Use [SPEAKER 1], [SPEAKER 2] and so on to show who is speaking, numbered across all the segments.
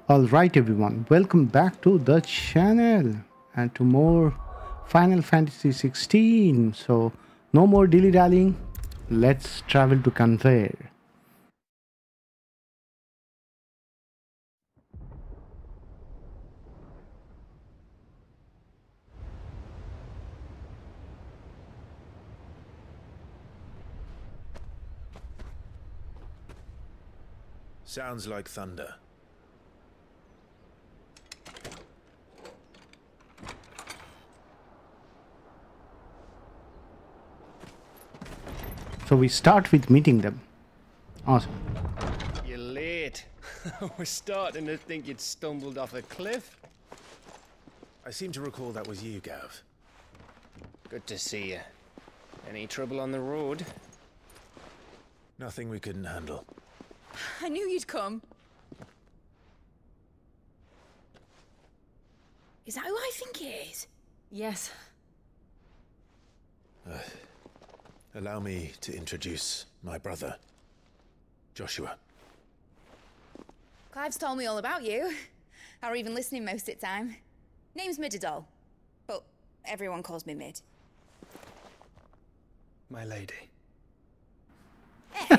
[SPEAKER 1] Alright everyone, welcome back to the channel and to more Final Fantasy XVI. So no more dilly-dallying, let's travel to Conveyor.
[SPEAKER 2] Sounds like thunder.
[SPEAKER 1] So we start with meeting them. Awesome.
[SPEAKER 3] You're late. I was starting to think you'd stumbled off a cliff.
[SPEAKER 2] I seem to recall that was you, Gav.
[SPEAKER 3] Good to see you. Any trouble on the road?
[SPEAKER 2] Nothing we couldn't handle.
[SPEAKER 4] I knew you'd come. Is that who I think it is? Yes.
[SPEAKER 2] Allow me to introduce my brother, Joshua.
[SPEAKER 4] Clive's told me all about you. Or even listening most of the time. Name's Midadol, but everyone calls me Mid.
[SPEAKER 3] My lady.
[SPEAKER 4] Hey!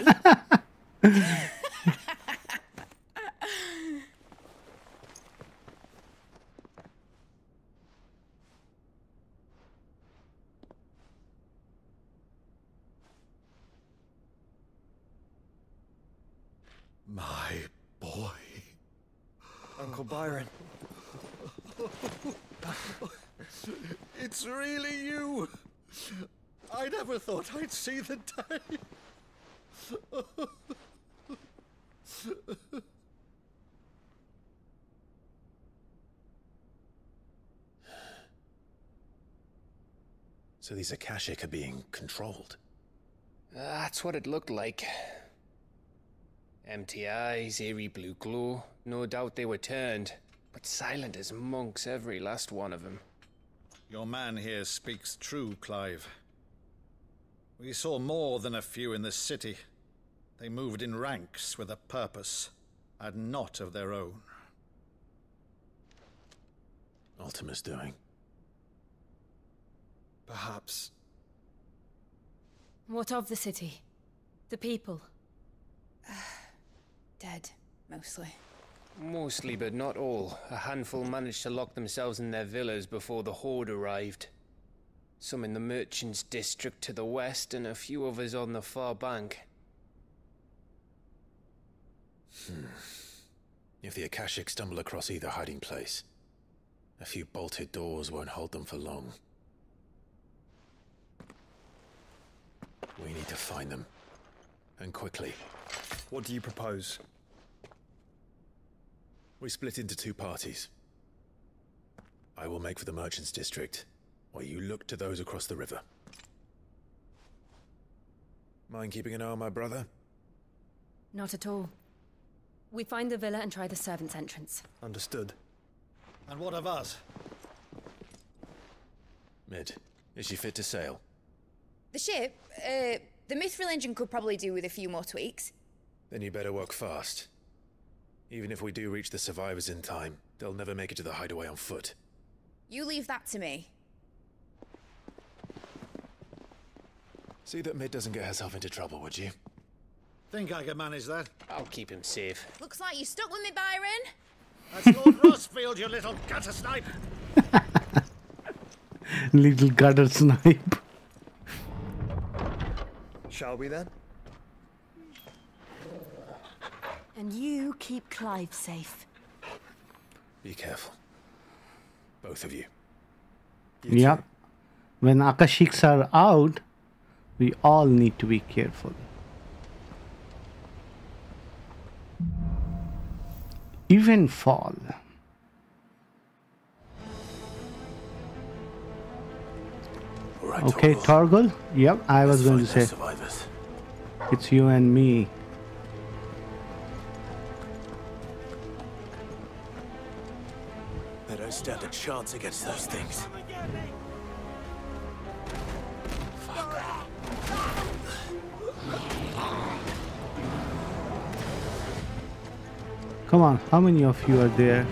[SPEAKER 5] My boy.
[SPEAKER 3] Uncle Byron.
[SPEAKER 5] It's really you. I never thought I'd see the day.
[SPEAKER 2] So these Akashic are being controlled.
[SPEAKER 3] That's what it looked like. Empty eyes, eerie blue glow. No doubt they were turned, but silent as monks, every last one of them.
[SPEAKER 5] Your man here speaks true, Clive. We saw more than a few in this city. They moved in ranks with a purpose, and not of their own.
[SPEAKER 2] Ultima's doing.
[SPEAKER 3] Perhaps.
[SPEAKER 6] What of the city? The people?
[SPEAKER 4] Dead, mostly.
[SPEAKER 3] Mostly, but not all. A handful managed to lock themselves in their villas before the Horde arrived. Some in the Merchants' District to the west, and a few others on the far bank.
[SPEAKER 2] If the Akashic stumble across either hiding place, a few bolted doors won't hold them for long. We need to find them. And quickly.
[SPEAKER 7] What do you propose?
[SPEAKER 2] We split into two parties. I will make for the Merchants' District, while you look to those across the river. Mind keeping an eye on my brother?
[SPEAKER 6] Not at all. We find the villa and try the servants' entrance.
[SPEAKER 7] Understood.
[SPEAKER 5] And what of us?
[SPEAKER 2] Mid, is she fit to sail?
[SPEAKER 4] The ship, the Mithril engine could probably do with a few more tweaks.
[SPEAKER 2] Then you better work fast. Even if we do reach the survivors in time, they'll never make it to the hideaway on foot.
[SPEAKER 4] You leave that to me.
[SPEAKER 2] See that Mid doesn't get herself into trouble, would you?
[SPEAKER 5] Think I can manage that?
[SPEAKER 3] I'll keep him safe.
[SPEAKER 4] Looks like you stuck with me, Byron.
[SPEAKER 5] That's Lord Rosfield, you little gutter snipe!
[SPEAKER 1] Little gutter snipe.
[SPEAKER 7] Shall we then?
[SPEAKER 6] And you keep Clive safe.
[SPEAKER 2] Be careful. Both of you.
[SPEAKER 1] Yeah. When Akashiks are out, we all need to be careful. Evenfall.
[SPEAKER 2] Right,
[SPEAKER 1] Okay, Torgal. Yep, I was going to say
[SPEAKER 2] survivors.
[SPEAKER 1] it's you and me.
[SPEAKER 2] They don't stand a chance against those things.
[SPEAKER 1] Come on, how many of you are there?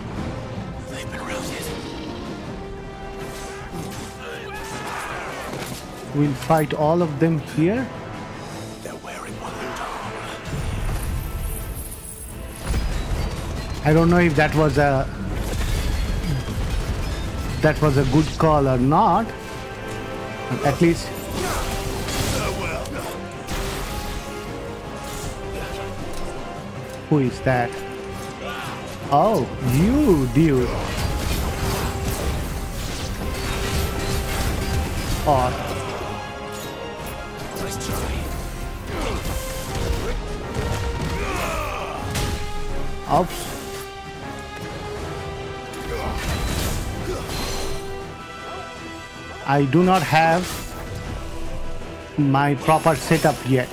[SPEAKER 2] They've been routed.
[SPEAKER 1] We'll fight all of them here.
[SPEAKER 2] They're wearing wild armor.
[SPEAKER 1] I don't know if that was a good call or not. But at least who is that? Oh, you dude. Oh.
[SPEAKER 2] Nice try.
[SPEAKER 1] Oops. I do not have my proper setup yet.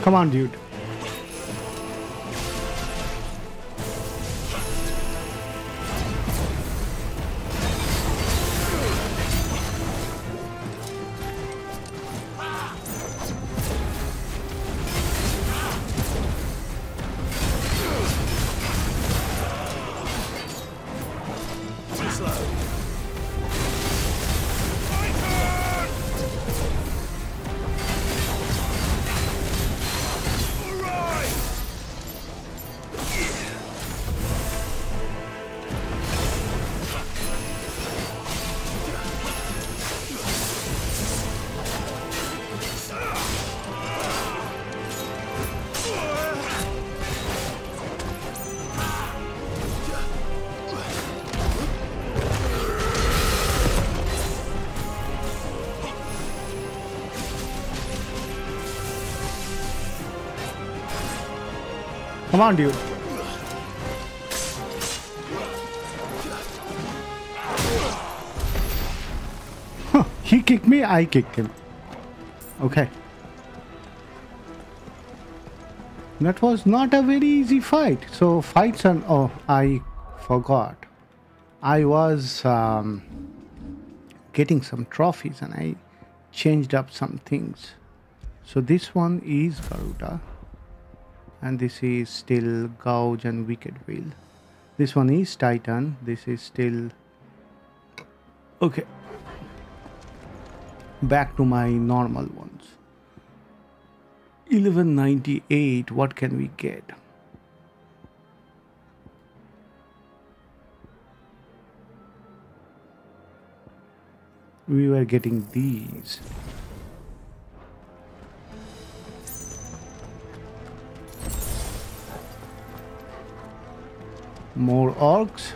[SPEAKER 1] Come on, dude. Come on, dude. Huh, he kicked me, I kicked him. Okay. That was not a very easy fight. So fights are... Oh, I forgot. I was getting some trophies and I changed up some things. So this one is Garuda. And this is still Gouge and Wicked Will. This one is Titan. This is still... Okay. Back to my normal ones. 1198. What can we get? We were getting these. More orcs.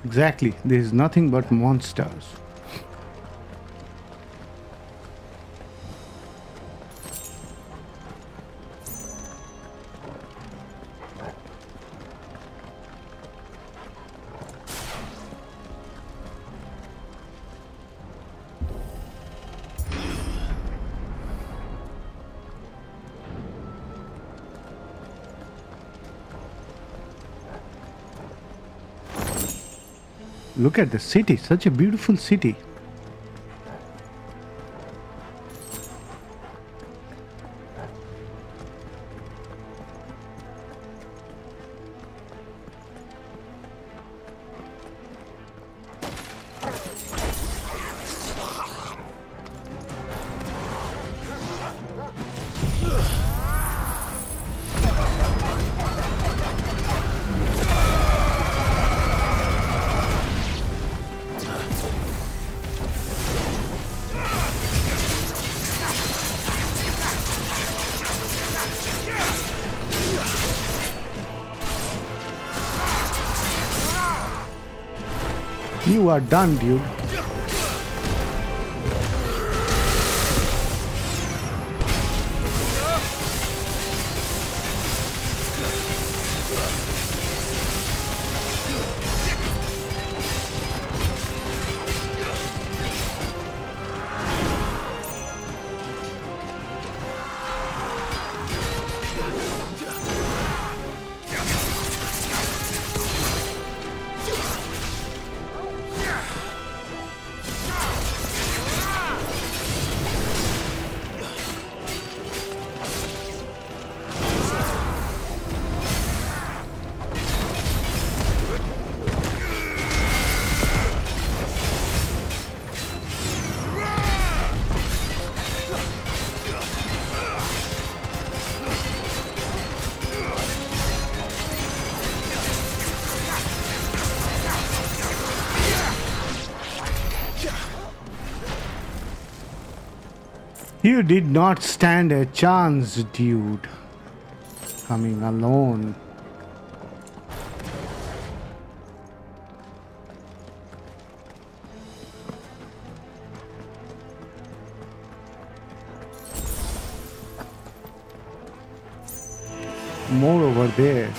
[SPEAKER 1] Exactly. There is nothing but monsters. Look at the city, such a beautiful city. You are done, dude. You did not stand a chance, dude. Coming alone. More over there.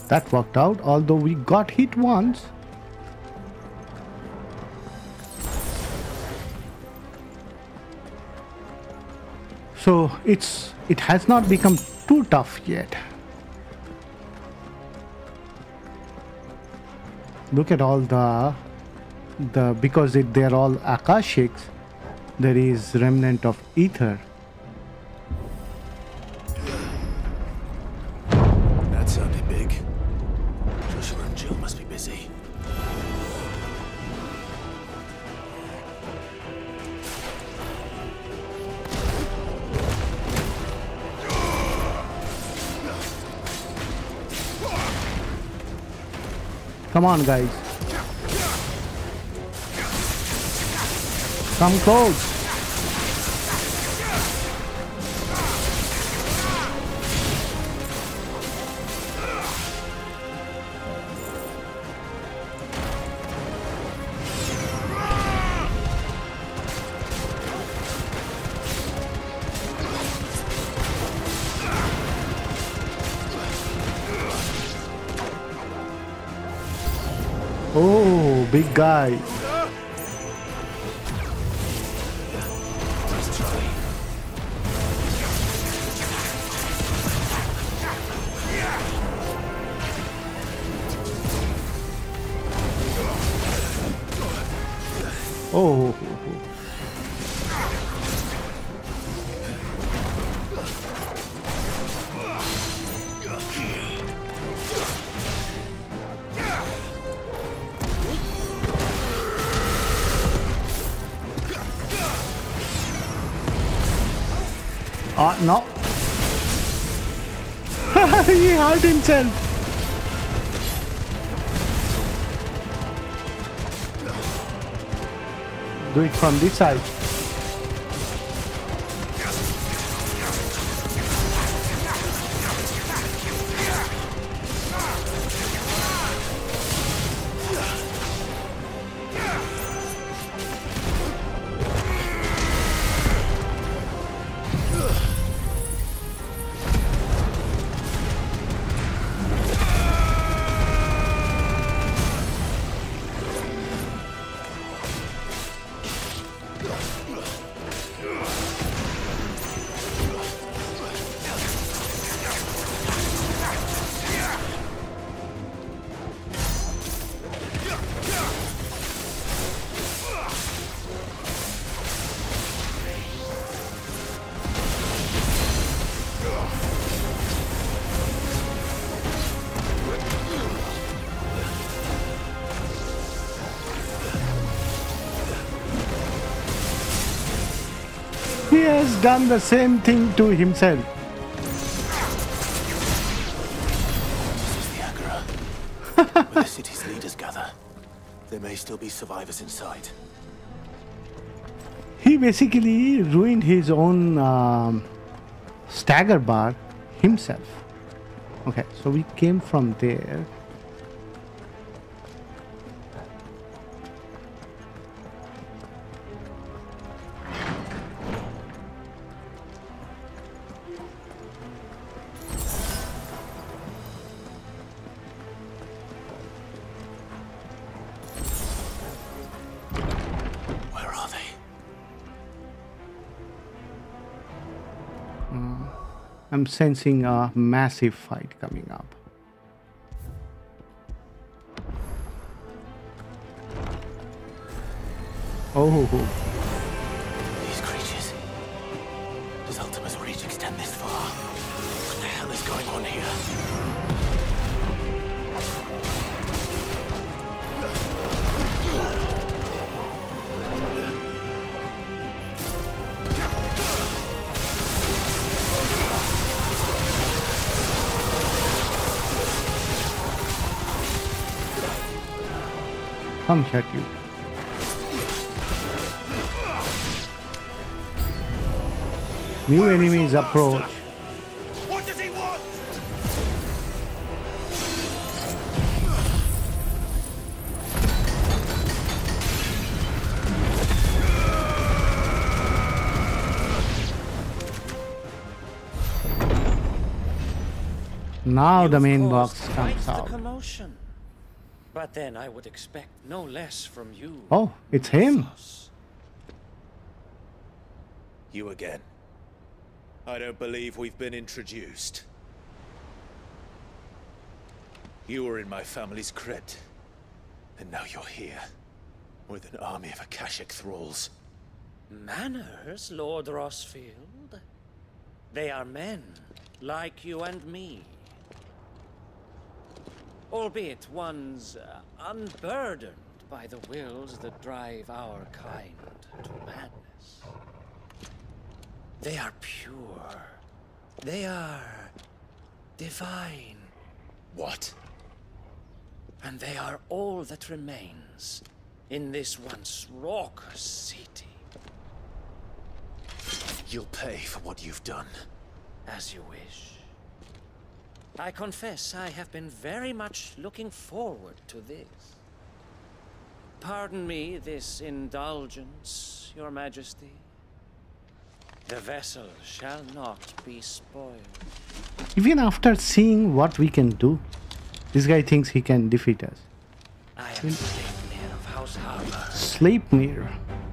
[SPEAKER 1] That worked out, although we got hit once. So it has not become too tough yet. Look at all the because they're all Akashics, there is remnant of ether.
[SPEAKER 2] That sounded big. Joshua and Jill must be busy.
[SPEAKER 1] Come on, guys. Come close. Oh, big guy. Oh. No. He hurt himself. Do it from this side. He has done the same thing to himself.
[SPEAKER 2] This is the Agora. Where the city's leaders gather. There may still be survivors inside.
[SPEAKER 1] He basically ruined his own stagger bar himself. Okay, so we came from there. I'm sensing a massive fight coming up. Oh.
[SPEAKER 2] These creatures. Does Ultima's reach extend this far? What the hell is going on here?
[SPEAKER 1] Come here, you. New enemies approach.
[SPEAKER 2] What does he want?
[SPEAKER 1] Now the main
[SPEAKER 8] You've
[SPEAKER 1] box
[SPEAKER 8] caused
[SPEAKER 1] comes
[SPEAKER 8] quite the
[SPEAKER 1] out.
[SPEAKER 8] commotion. But then I would expect no less from you.
[SPEAKER 1] Oh, it's him.
[SPEAKER 2] You again. I don't believe we've been introduced. You were in my family's crypt. And now you're here. With an army of Akashic thralls.
[SPEAKER 8] Manners, Lord Rosfield? They are men, like you and me. Albeit ones unburdened by the wills that drive our kind to madness. They are pure. They are divine.
[SPEAKER 2] What?
[SPEAKER 8] And they are all that remains in this once raucous city.
[SPEAKER 2] You'll pay for what you've done.
[SPEAKER 8] As you wish. I confess I have been very much looking forward to this. Pardon me this indulgence, Your Majesty. The vessel shall not be spoiled.
[SPEAKER 1] Even after seeing what we can do, this guy thinks he can defeat us.
[SPEAKER 8] I am Sleipnir of House Harbor.
[SPEAKER 1] Sleipnir.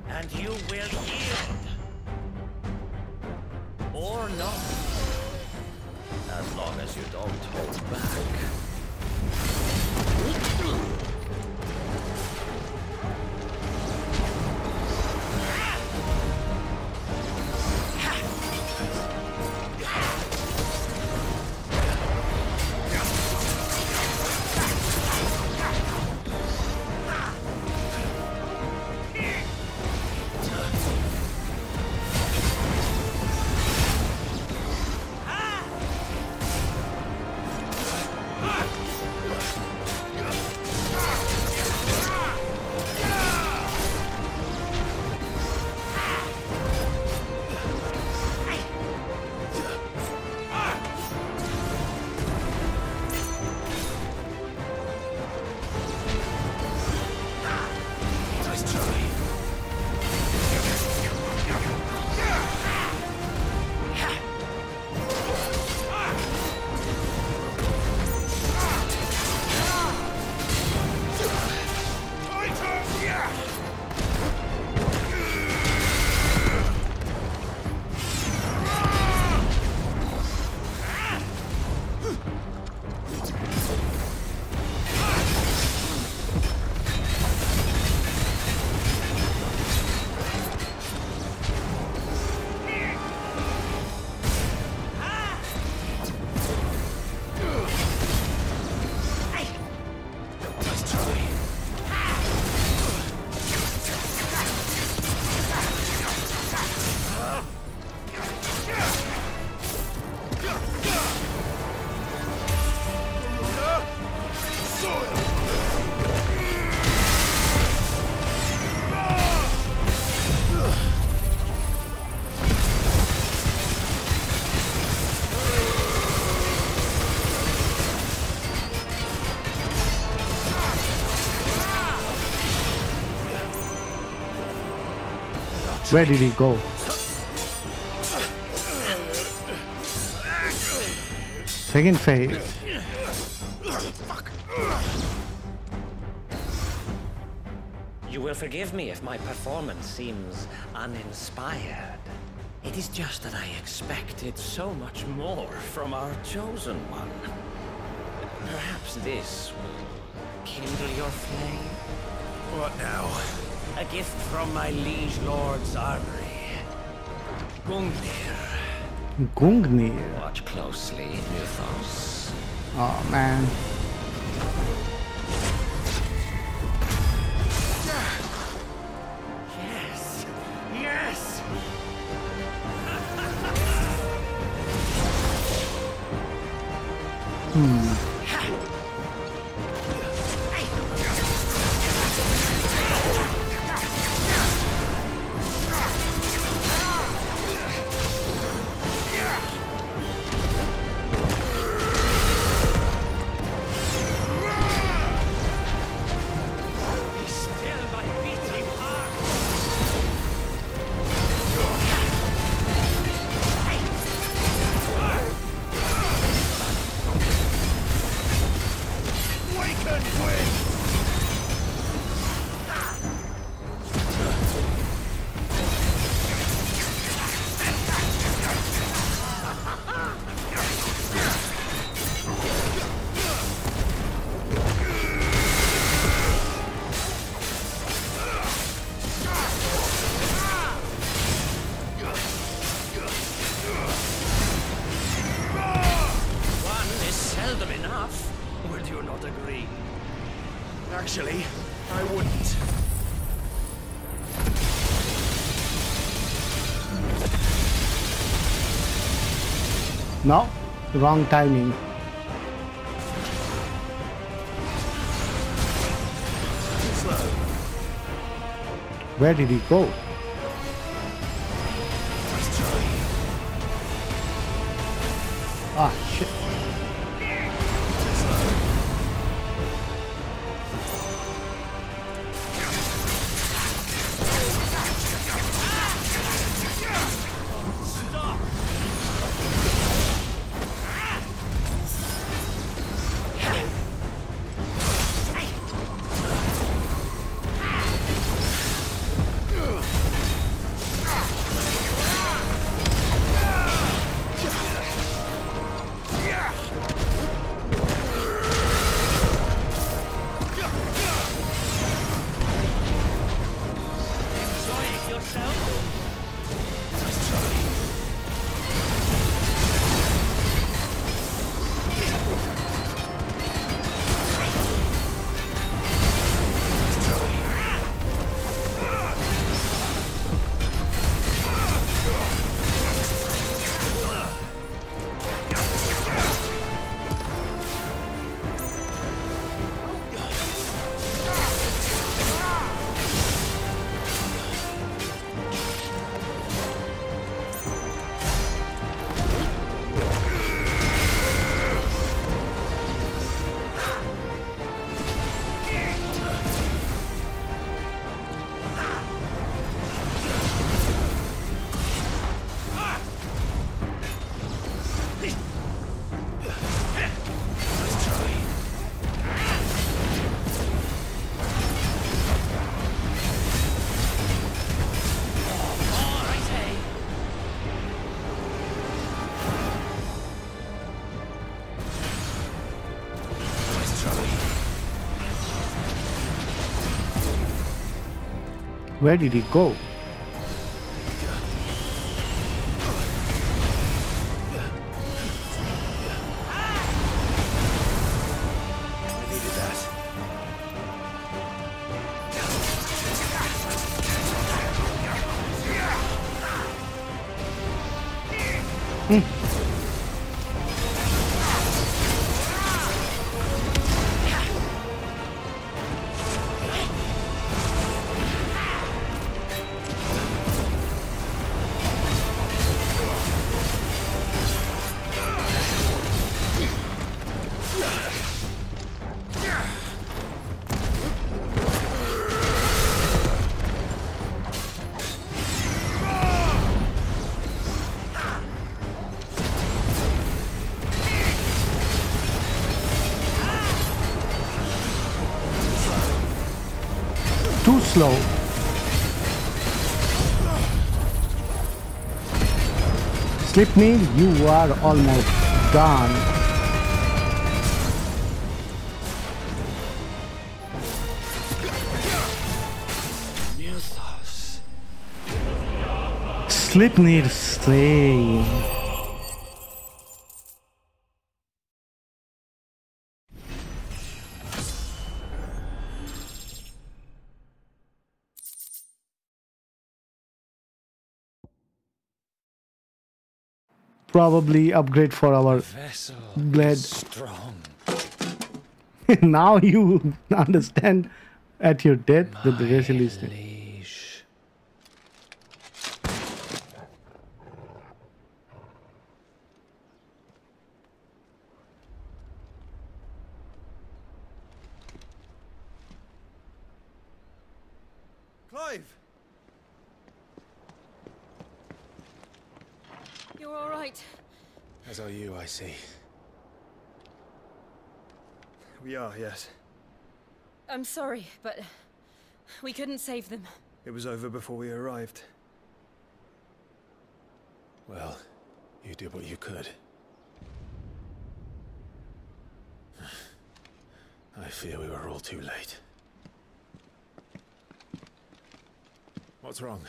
[SPEAKER 8] And you will yield. Or not. As long as you don't hold back.
[SPEAKER 1] Where did he go? Second phase.
[SPEAKER 9] You will forgive me if my performance seems uninspired. It is just that I expected so much more from our chosen one. Perhaps this will kindle your flame?
[SPEAKER 2] What now?
[SPEAKER 9] A gift from my liege lord's armory. Gungnir.
[SPEAKER 1] Gungnir.
[SPEAKER 9] Watch closely, Mythos.
[SPEAKER 1] Oh man.
[SPEAKER 9] Yes! Yes!
[SPEAKER 2] Actually, I wouldn't.
[SPEAKER 1] No, wrong timing. Where did he go? Ah, shit. Where did he go? slow. Sleipnir, you are almost done. Sleipnir slain. Probably upgrade for our blade.
[SPEAKER 8] Strong.
[SPEAKER 1] Now you understand at your death that the vessel is dead.
[SPEAKER 3] Liege.
[SPEAKER 7] Clive!
[SPEAKER 6] You're all right.
[SPEAKER 2] As are you, I see.
[SPEAKER 7] We are, yes.
[SPEAKER 6] I'm sorry, but we couldn't save them.
[SPEAKER 7] It was over before we arrived.
[SPEAKER 2] Well, you did what you could. I fear we were all too late. What's wrong?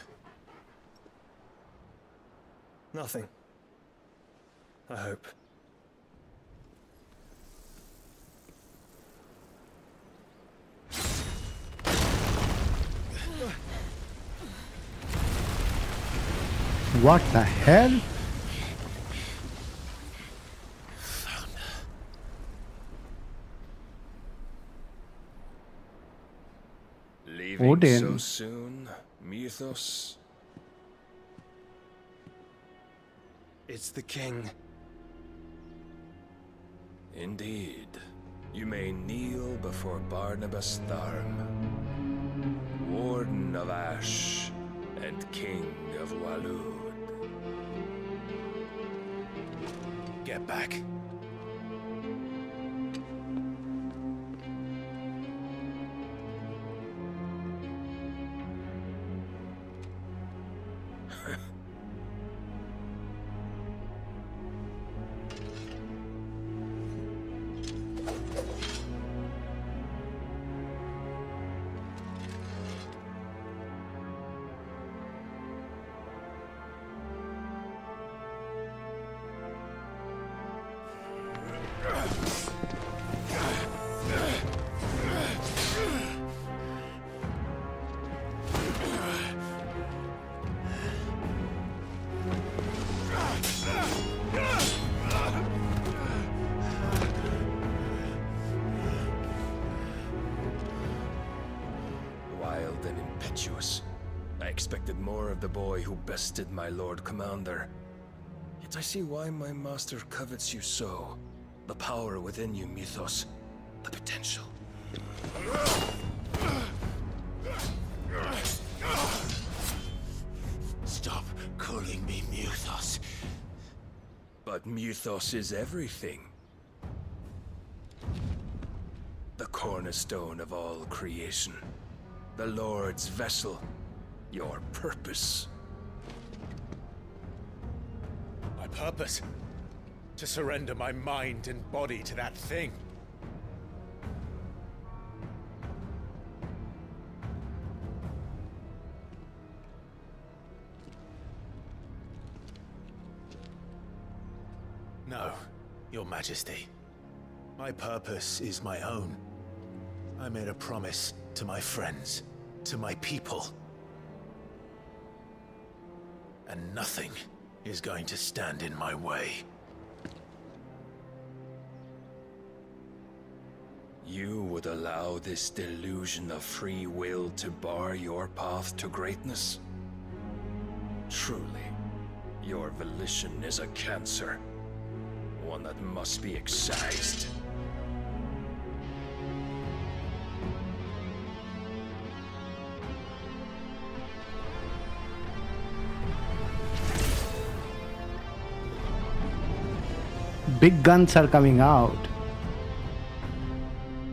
[SPEAKER 7] Nothing. I hope.
[SPEAKER 1] What the hell?
[SPEAKER 10] Leaving
[SPEAKER 1] Odin.
[SPEAKER 10] so soon, Mythos?
[SPEAKER 2] It's the king.
[SPEAKER 10] Indeed. You may kneel before Barnabas Tharm, Warden of Ash and King of Walud.
[SPEAKER 2] Get back.
[SPEAKER 10] Wild and impetuous. I expected more of the boy who bested my Lord Commander. Yet I see why my master covets you so. The power within you, Mythos. The potential.
[SPEAKER 2] Stop calling me Mythos.
[SPEAKER 10] But Mythos is everything. The cornerstone of all creation. The Lord's vessel. Your purpose.
[SPEAKER 2] My purpose? To surrender my mind and body to that thing. No, Your Majesty. My purpose is my own. I made a promise to my friends, to my people. And nothing is going to stand in my way.
[SPEAKER 10] You would allow this delusion of free will to bar your path to greatness? Truly, your volition is a cancer. One that must be excised.
[SPEAKER 1] Big guns are coming out.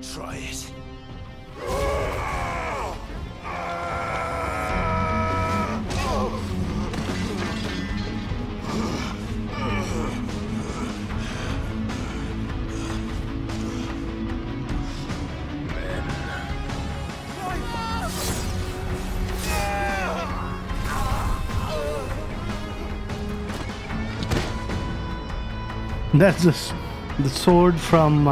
[SPEAKER 2] Try it.
[SPEAKER 1] That's the sword from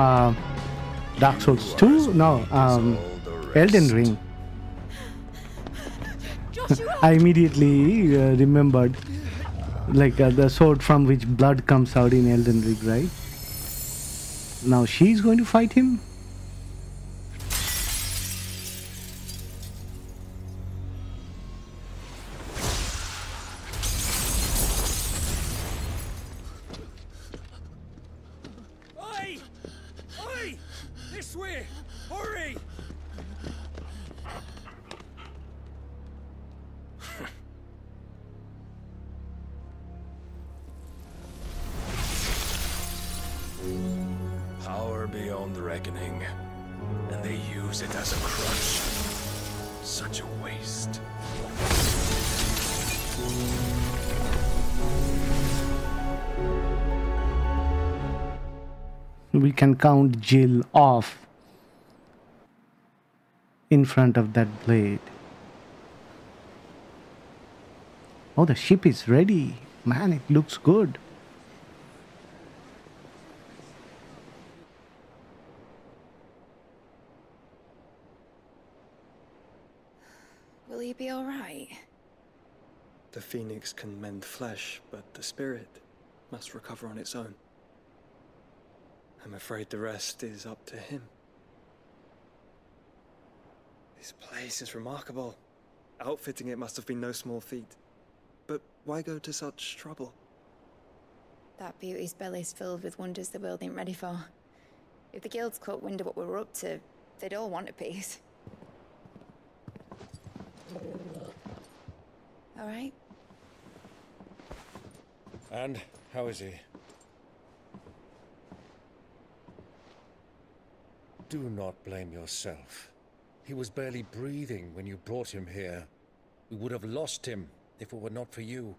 [SPEAKER 1] Dark Souls 2? No, Elden Ring. I immediately remembered, like the sword from which blood comes out in Elden Ring, right? Now she's going to fight him?
[SPEAKER 8] Oi! Oi! This way! Hurry!
[SPEAKER 10] Power beyond reckoning, and they use it as a crutch. Such a waste.
[SPEAKER 1] We can count Jill off in front of that blade. Oh, the ship is ready. Man, it looks good.
[SPEAKER 4] Will he be all right?
[SPEAKER 7] The phoenix can mend flesh, but the spirit must recover on its own. I'm afraid the rest is up to him. This place is remarkable. Outfitting it must have been no small feat. But why go to such trouble?
[SPEAKER 4] That beauty's belly's filled with wonders the world ain't ready for. If the guilds caught wind of what we were up to, they'd all want a piece. All right?
[SPEAKER 5] And how is he?
[SPEAKER 11] Do not blame yourself. He was barely breathing when you brought him here. We would have lost him if it were not for you.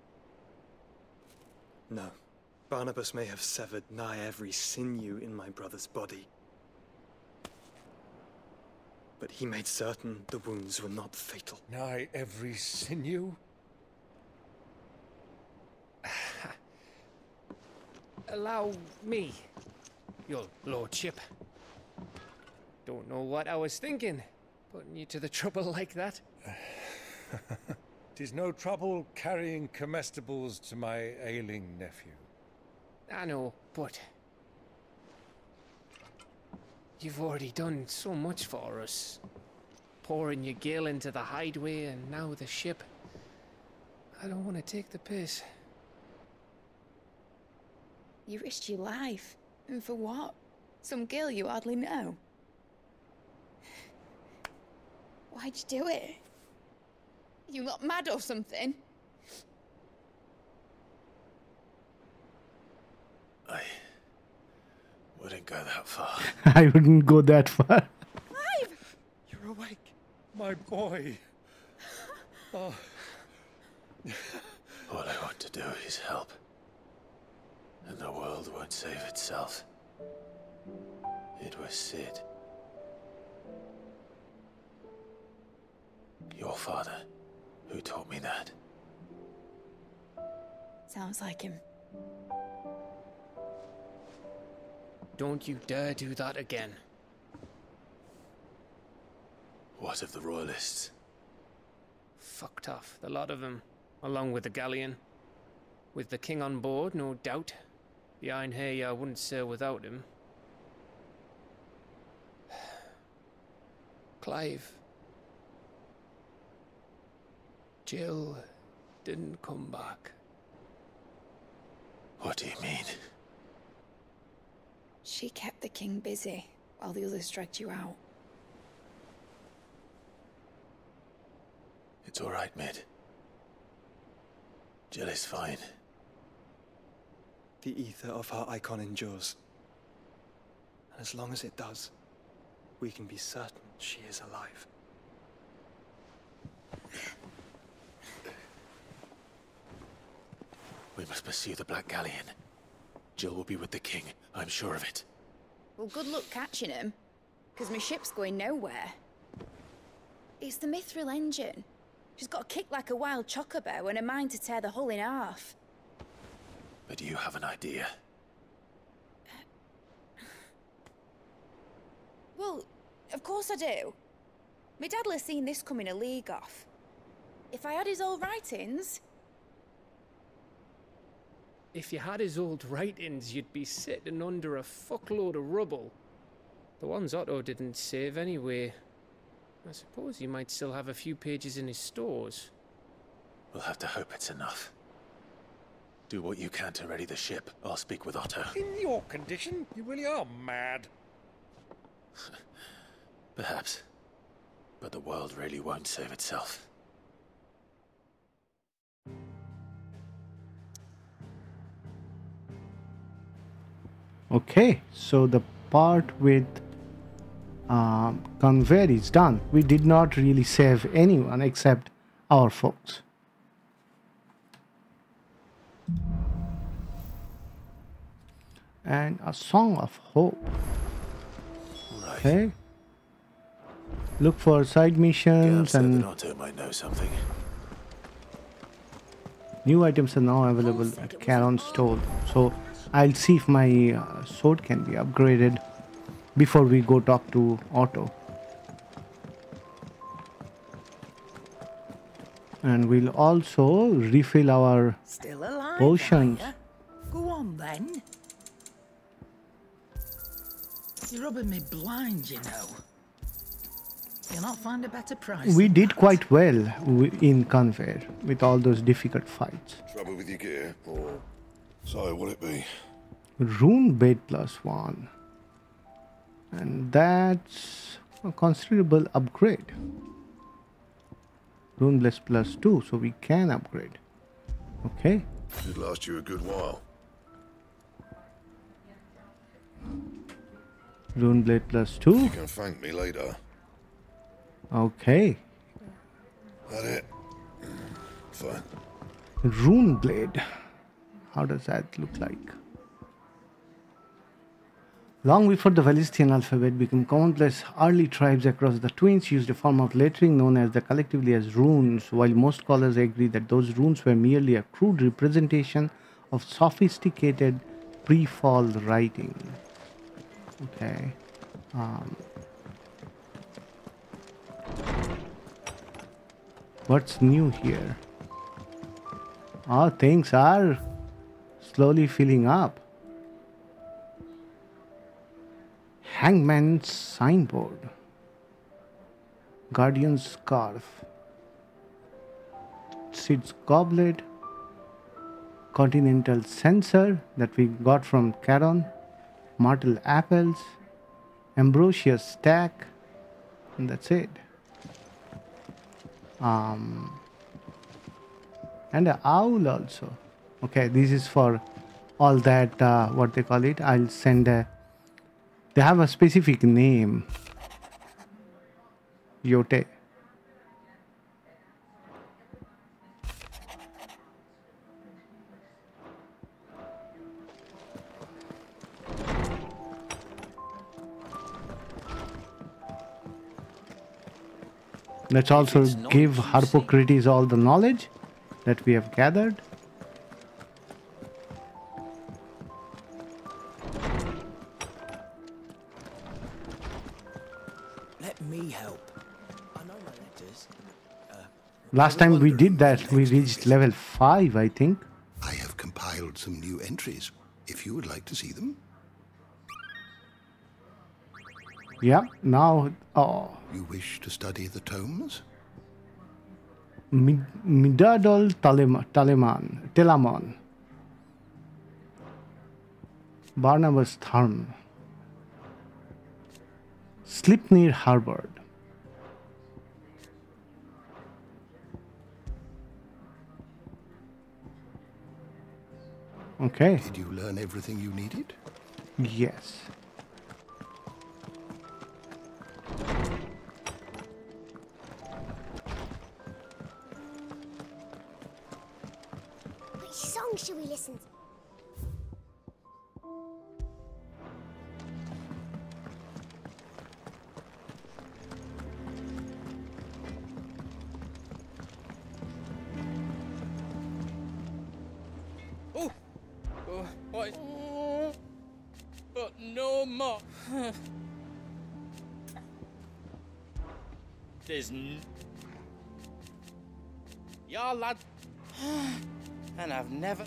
[SPEAKER 7] No. Barnabas may have severed nigh every sinew in my brother's body. But he made certain the wounds were not fatal.
[SPEAKER 11] Nigh every sinew?
[SPEAKER 3] Allow me, your lordship. Don't know what I was thinking, putting you to the trouble like that.
[SPEAKER 11] 'Tis no trouble carrying comestibles to my ailing nephew.
[SPEAKER 3] I know, but you've already done so much for us. Pouring your gil into the hideaway and now the ship. I don't want to take the piss.
[SPEAKER 4] You risked your life. And for what? Some girl you hardly know. Why'd you do it? You not mad or something?
[SPEAKER 2] I wouldn't go that far.
[SPEAKER 1] I wouldn't go that far.
[SPEAKER 4] Clive!
[SPEAKER 7] You're awake.
[SPEAKER 11] My boy. Oh.
[SPEAKER 2] All I want to do is help. And the world won't save itself. It was Sid. Your father, who taught me that.
[SPEAKER 4] Sounds like him.
[SPEAKER 3] Don't you dare do that again.
[SPEAKER 2] What of the Royalists?
[SPEAKER 3] Fucked off, the lot of them, along with the galleon. With the king on board, no doubt. The Iron Hair wouldn't sail without him. Clive. Jill didn't come back.
[SPEAKER 2] What do you mean?
[SPEAKER 4] She kept the king busy while the others dragged you out.
[SPEAKER 2] It's all right, Mid. Jill is fine.
[SPEAKER 7] The ether of her Eikon endures. And as long as it does, we can be certain she is alive.
[SPEAKER 2] We must pursue the Black Galleon. Jill will be with the king, I'm sure of it.
[SPEAKER 4] Well, good luck catching him, because my ship's going nowhere. It's the Mithril engine. She's got a kick like a wild chocobo and a mind to tear the hull in half.
[SPEAKER 2] But you have an idea.
[SPEAKER 4] Well, of course I do. My dad'll have seen this coming a league off. If I had his old writings...
[SPEAKER 3] If you had his old writings, you'd be sitting under a fuckload of rubble. The ones Otto didn't save anyway. I suppose you might still have a few pages in his stores.
[SPEAKER 2] We'll have to hope it's enough. Do what you can to ready the ship. I'll speak with Otto.
[SPEAKER 11] In your condition, you really are mad.
[SPEAKER 2] Perhaps. But the world really won't save itself.
[SPEAKER 1] Okay, so the part with Conveyor is done. We did not really save anyone except our folks. And a Song of Hope.
[SPEAKER 2] Right.
[SPEAKER 1] Okay. Look for side missions and
[SPEAKER 2] Otto might know something.
[SPEAKER 1] new items are now available at Charon's store. So I'll see if my sword can be upgraded before we go talk to Otto. And we'll also refill our
[SPEAKER 12] Still alive,
[SPEAKER 1] potions.
[SPEAKER 12] are ya? Go on then. You're rubbing me blind, you know. You'll not find a better price.
[SPEAKER 1] We did quite well in Conveyor with all those difficult fights.
[SPEAKER 13] Trouble with your gear, or so will it be?
[SPEAKER 1] Rune bait +1. And that's a considerable upgrade. Rune bless +2, so we can upgrade. Okay.
[SPEAKER 13] Should last you a good while.
[SPEAKER 1] Rune blade +2.
[SPEAKER 13] You can thank me later.
[SPEAKER 1] Okay.
[SPEAKER 13] That it? Fine.
[SPEAKER 1] Rune blade. How does that look like? Long before the Valisthean alphabet became commonplace, early tribes across the Twins used a form of lettering known as collectively as runes, while most scholars agree that those runes were merely a crude representation of sophisticated pre-fall writing. Okay. What's new here? Oh, things are slowly filling up. Hangman's signboard. Guardian's scarf. Sid's goblet. Continental censer that we got from Charon. Mortal apples. Ambrosia's stack. And that's it. And an owl also. Okay, this is for all that, what they call it. I'll send a... They have a specific name. Yote. Let's also give Harpocrates all the knowledge that we have gathered.
[SPEAKER 12] Let me help. I know my letters.
[SPEAKER 1] Last time we did that, we reached level 5, I think.
[SPEAKER 14] I have compiled some new entries, if you would like to see them.
[SPEAKER 1] Yeah, now... Oh.
[SPEAKER 14] You wish to study the tomes?
[SPEAKER 1] Midadol Telamon. Barnabas Tharm. Sleipnir Harbour. Okay.
[SPEAKER 14] Did you learn everything you needed?
[SPEAKER 1] Yes.
[SPEAKER 15] Which song should we listen to?
[SPEAKER 16] But no more. There's y'all lad. And I've never.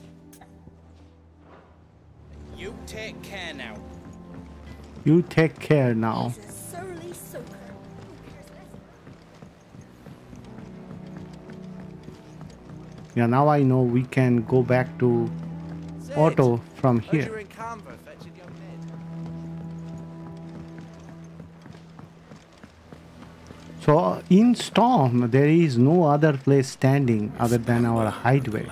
[SPEAKER 16] You take care now.
[SPEAKER 1] You take care now.
[SPEAKER 15] He's a surly soaker.
[SPEAKER 1] Yeah, now I know we can go back to Otto from here. So in Storm, there is no other place standing other than our hideaway.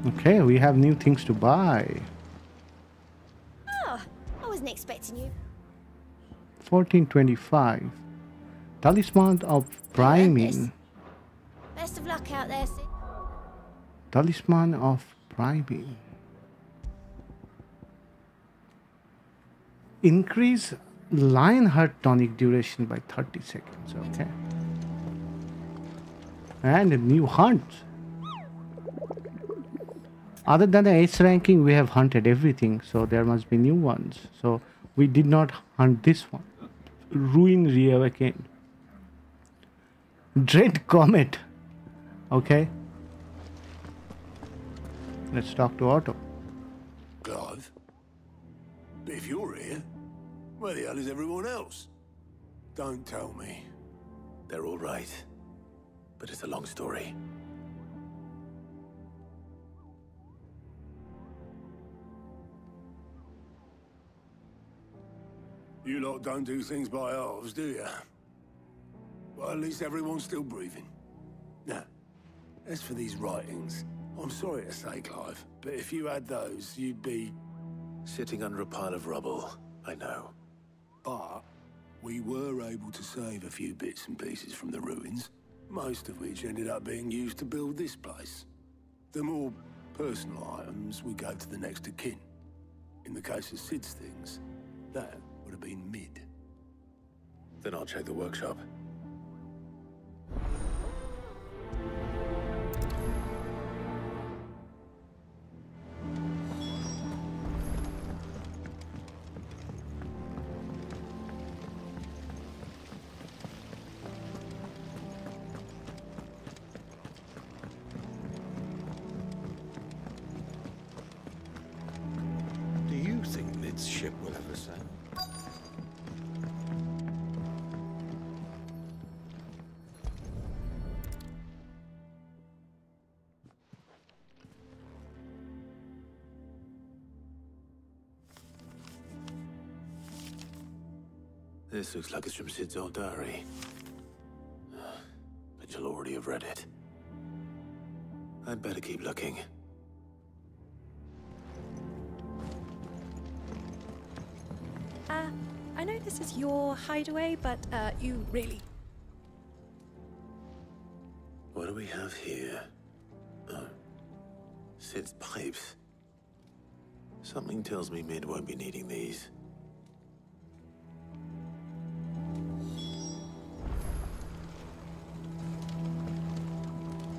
[SPEAKER 1] Okay, we have new things to buy.
[SPEAKER 15] Oh, I wasn't expecting you.
[SPEAKER 1] 1425. Talisman of Priming.
[SPEAKER 15] Best of luck out there, Sid.
[SPEAKER 1] Talisman of Priming. Increase Lionheart tonic duration by 30 seconds. Okay. And a new hunt. Other than the ace ranking, we have hunted everything, so there must be new ones. So we did not hunt this one. Ruin Reawaken. Dread Comet. Okay. Let's talk to Otto.
[SPEAKER 2] Clive? If you're here, where the hell is everyone else? Don't tell me. They're all right. But it's a long story. You lot don't do things by halves, do you? Well, at least everyone's still breathing. Now, as for these writings, I'm sorry to say, Clive, but if you had those, you'd be... sitting under a pile of rubble, I know. But we were able to save a few bits and pieces from the ruins, most of which ended up being used to build this place. The more personal items we gave to the next of kin. In the case of Sid's things, that would have been mid. Then I'll check the workshop.
[SPEAKER 10] Do you think Mid's ship will ever sail?
[SPEAKER 2] This looks like it's from Sid's old diary. But you'll already have read it. I'd better keep looking.
[SPEAKER 17] I know this is your hideaway, but you really...
[SPEAKER 2] What do we have here? Oh. Sid's pipes. Something tells me Mid won't be needing these.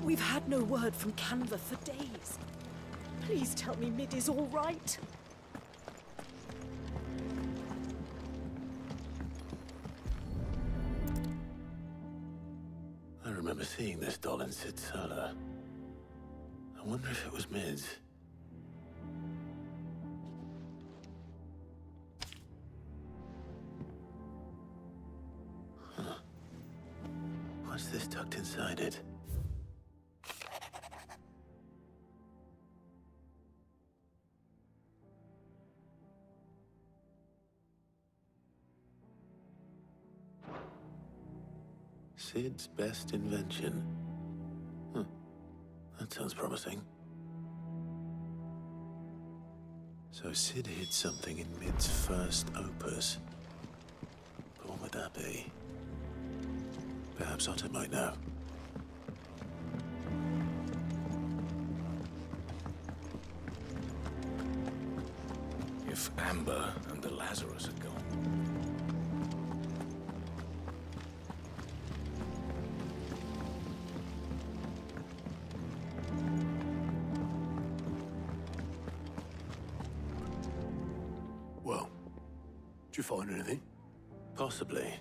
[SPEAKER 18] We've had no word from Canva for days. Please tell me Mid is all right.
[SPEAKER 2] I remember seeing this doll in Sid's cellar. I wonder if it was Mid's. Huh. What's this tucked inside it? Sid's best invention. Huh. That sounds promising. So Sid hid something in Mid's first opus. But what would that be? Perhaps Otto might know.
[SPEAKER 10] If Amber and the Lazarus had gone.
[SPEAKER 2] Did you find anything?
[SPEAKER 19] Possibly.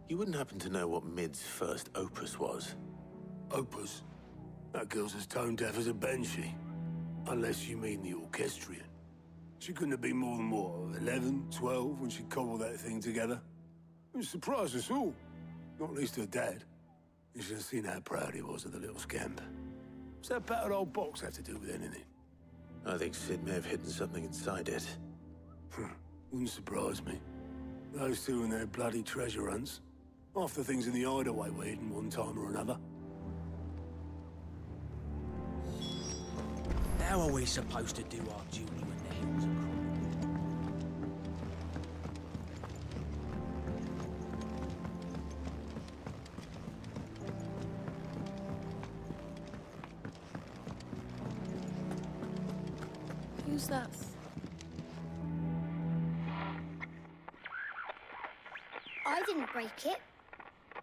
[SPEAKER 19] You wouldn't happen to know what Mid's first opus was?
[SPEAKER 2] Opus? That girl's as tone deaf as a banshee. Unless you mean the orchestrion. She couldn't have been more than, what, 11, 12 when she cobbled that thing together? It surprised us all. Not least her dad. You should have seen how proud he was of the little scamp. What's that battered old box have to do with anything?
[SPEAKER 19] I think Sid may have hidden something inside it.
[SPEAKER 2] Wouldn't surprise me. Those two and their bloody treasure hunts. Half the things in the hideaway were hidden one time or another.
[SPEAKER 16] How are we supposed to do our duty when the hills are crawling?
[SPEAKER 17] Who's that?
[SPEAKER 15] I didn't break it.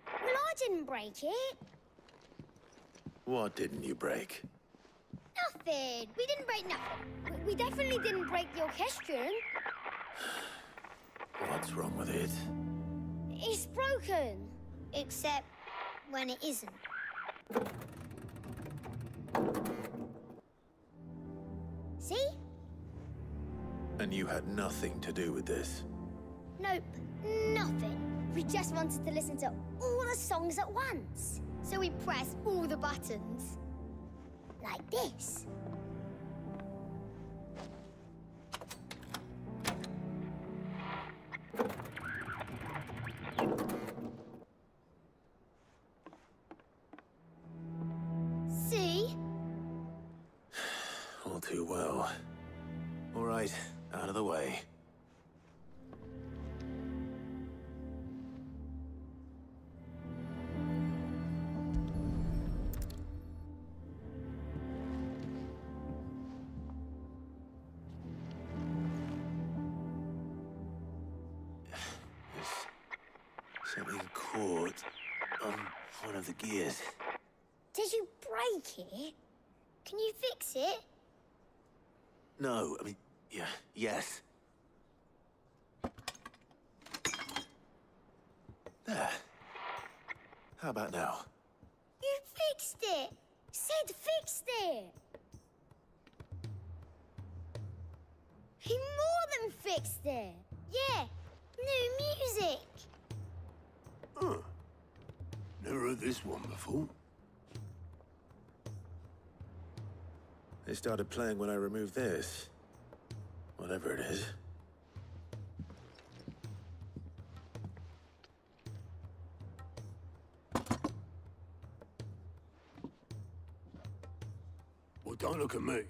[SPEAKER 15] Well, I didn't break it.
[SPEAKER 19] What didn't you break?
[SPEAKER 15] Nothing. We didn't break nothing. We definitely didn't break the orchestrion.
[SPEAKER 19] What's wrong with it?
[SPEAKER 15] It's broken. Except when it isn't. See?
[SPEAKER 19] And you had nothing to do with this?
[SPEAKER 15] Nope, nothing. We just wanted to listen to all the songs at once. So we pressed all the buttons. Like this. See?
[SPEAKER 19] All too well. All right, out of the way. Something caught on one of the gears.
[SPEAKER 15] Did you break it? Can you fix it?
[SPEAKER 19] No, I mean, yes. There. How about now?
[SPEAKER 15] You fixed it! Sid fixed it! He more than fixed it! Yeah, new music!
[SPEAKER 2] Huh. Never heard this one before.
[SPEAKER 19] They started playing when I removed this. Whatever it is.
[SPEAKER 2] Well, don't look at me.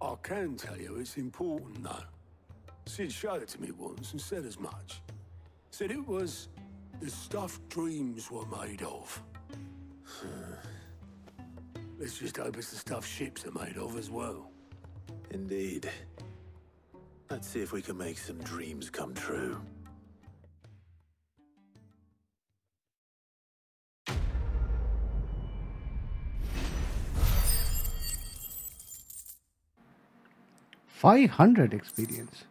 [SPEAKER 2] I can tell you it's important, though. Sid showed it to me once and said as much. Said it was the stuff dreams were made of. Let's just hope it's the stuff ships are made of as well.
[SPEAKER 19] Indeed. Let's see if we can make some dreams come true.
[SPEAKER 1] $500 experience.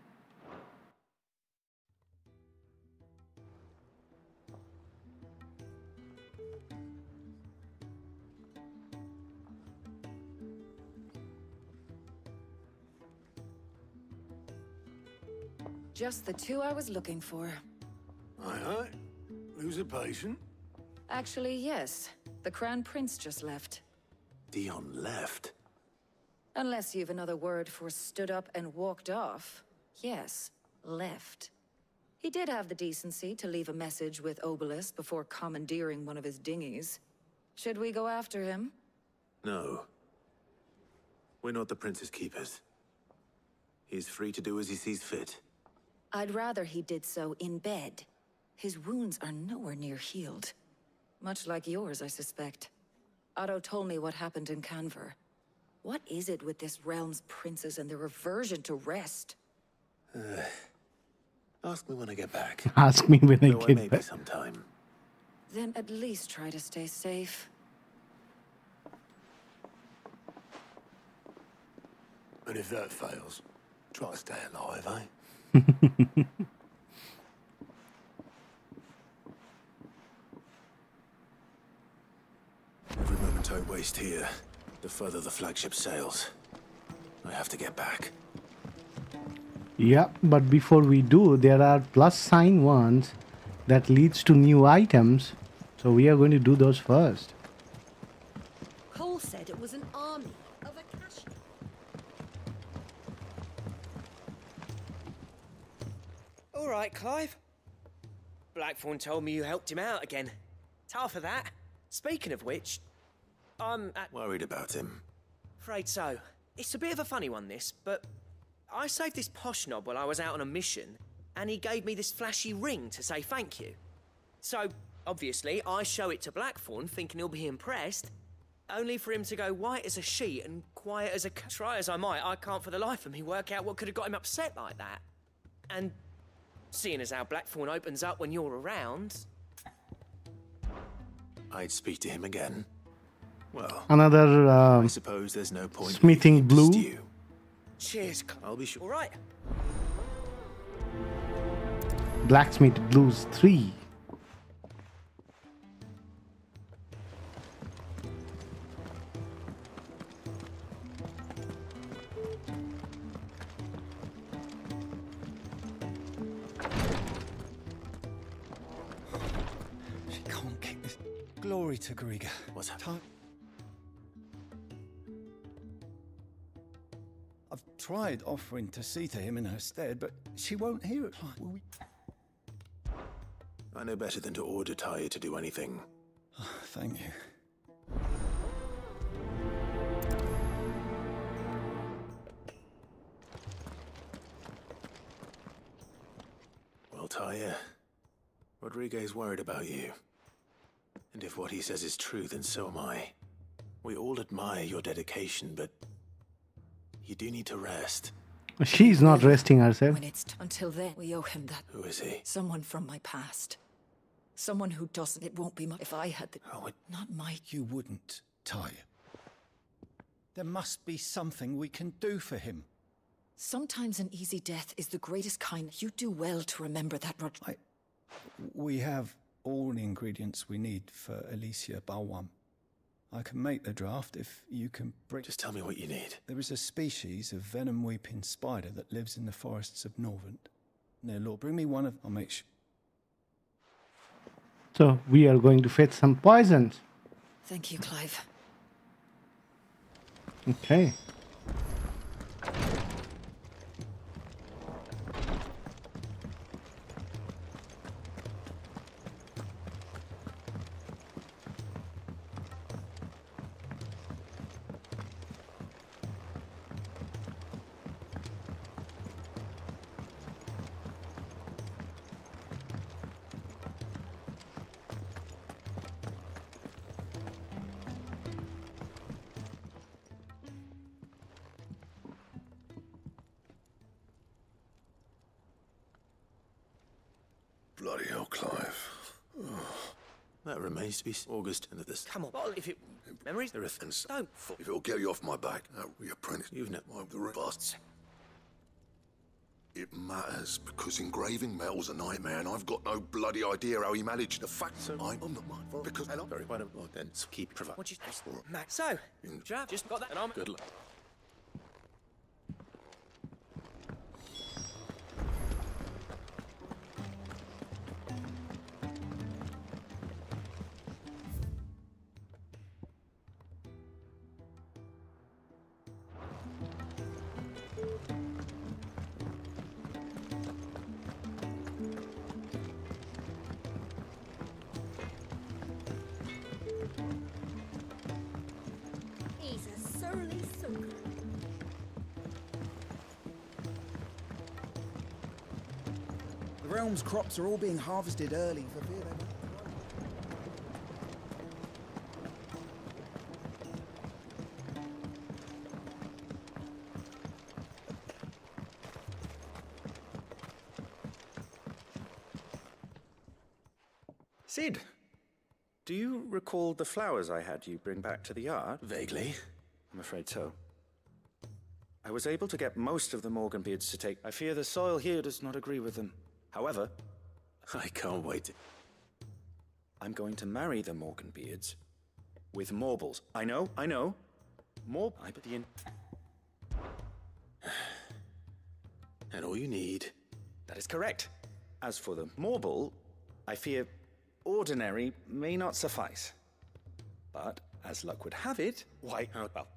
[SPEAKER 20] Just the two I was looking for.
[SPEAKER 2] Aye. Lose a patient?
[SPEAKER 20] Actually, yes. The Crown Prince just left.
[SPEAKER 19] Dion left?
[SPEAKER 20] Unless you've another word for stood up and walked off. Yes, left. He did have the decency to leave a message with Obelisk before commandeering one of his dinghies. Should we go after him?
[SPEAKER 19] No. We're not the Prince's keepers. He's free to do as he sees fit.
[SPEAKER 20] I'd rather he did so in bed. His wounds are nowhere near healed. Much like yours, I suspect. Otto told me what happened in Canver. What is it with this realm's princes and their aversion to rest?
[SPEAKER 19] Ask me when I get back.
[SPEAKER 1] Ask me when I
[SPEAKER 19] Though
[SPEAKER 1] get
[SPEAKER 19] may
[SPEAKER 1] back.
[SPEAKER 19] be sometime.
[SPEAKER 20] Then at least try to stay safe.
[SPEAKER 2] And if that fails, try to stay alive, eh?
[SPEAKER 19] Every moment I waste here, the further the flagship sails. I have to get back.
[SPEAKER 1] Yeah, but before we do, there are plus sign ones that leads to new items. So we are going to do those first.
[SPEAKER 18] Cole said it was an army of Akashi.
[SPEAKER 16] All right, Clive. Blackthorn told me you helped him out again. Tough of that. Speaking of which, I'm
[SPEAKER 19] worried about him.
[SPEAKER 16] Afraid so. It's a bit of a funny one, this, but I saved this posh knob while I was out on a mission, and he gave me this flashy ring to say thank you. So, obviously, I show it to Blackthorn, thinking he'll be impressed, only for him to go white as a sheet and quiet as a... Try as I might, I can't for the life of me work out what could have got him upset like that. And seeing as how Blackthorn opens up when you're around...
[SPEAKER 19] I'd speak to him again. Well,
[SPEAKER 1] another
[SPEAKER 19] I suppose there's no point
[SPEAKER 1] smithing blue.
[SPEAKER 19] Stew.
[SPEAKER 16] Cheers.
[SPEAKER 19] I'll be sure.
[SPEAKER 16] All right.
[SPEAKER 1] Blacksmith Blues 3.
[SPEAKER 21] She can't keep this. Glory to Griga.
[SPEAKER 19] What's that?
[SPEAKER 21] I've tried offering to see to him in her stead, but she won't hear it. Will we...
[SPEAKER 19] I know better than to order Tyre to do anything.
[SPEAKER 21] Oh, thank you.
[SPEAKER 19] Well, Tyre, Rodriguez worried about you. And if what he says is true, then so am I. We all admire your dedication, but you do need to rest.
[SPEAKER 1] She's not resting herself.
[SPEAKER 20] When it's until then, we owe him that.
[SPEAKER 19] Who is he?
[SPEAKER 20] Someone from my past. Someone who doesn't. It won't be much if I had the...
[SPEAKER 19] Oh,
[SPEAKER 20] not my...
[SPEAKER 21] You wouldn't, Tyre. There must be something we can do for him.
[SPEAKER 20] Sometimes an easy death is the greatest kind. You do well to remember that, Roger.
[SPEAKER 21] We have all the ingredients we need for Alicia Balwam. I can make the draft if you can bring...
[SPEAKER 19] Just tell me what you need.
[SPEAKER 21] There is a species of venom-weeping spider that lives in the forests of Norvent. Near Lord, bring me one of... I'll make sure...
[SPEAKER 1] So we are going to fetch some poisons.
[SPEAKER 20] Thank you, Clive.
[SPEAKER 1] Okay.
[SPEAKER 13] Bloody hell, Clive.
[SPEAKER 19] That remains to be August into this.
[SPEAKER 16] Come on, if it... Memories?
[SPEAKER 19] There are
[SPEAKER 16] Don't...
[SPEAKER 13] If it'll get you off my back, the apprentice.
[SPEAKER 19] You've never...
[SPEAKER 13] The rebusts. It matters, because engraving metal's a nightmare, and I've got no bloody idea how he managed. The fact I'm not mine for because...
[SPEAKER 19] Hello? Very well, then keep providing.
[SPEAKER 16] What you... Max, so... Just got that and I'm...
[SPEAKER 19] Good luck.
[SPEAKER 18] He's a surly soaker.
[SPEAKER 22] The realm's crops are all being harvested early for fear they won't.
[SPEAKER 8] Sid, do you recall the flowers I had you bring back to the yard?
[SPEAKER 19] Vaguely.
[SPEAKER 8] I'm afraid so.
[SPEAKER 6] I was able to get most of the Morganbeards to take. I fear the soil here does not agree with them. However,
[SPEAKER 19] I can't wait.
[SPEAKER 6] I'm going to marry the Morganbeards with Morbles. I know. I put the in.
[SPEAKER 19] And all you need.
[SPEAKER 6] That is correct. As for the Morble, I fear ordinary may not suffice. But as luck would have it, why, well.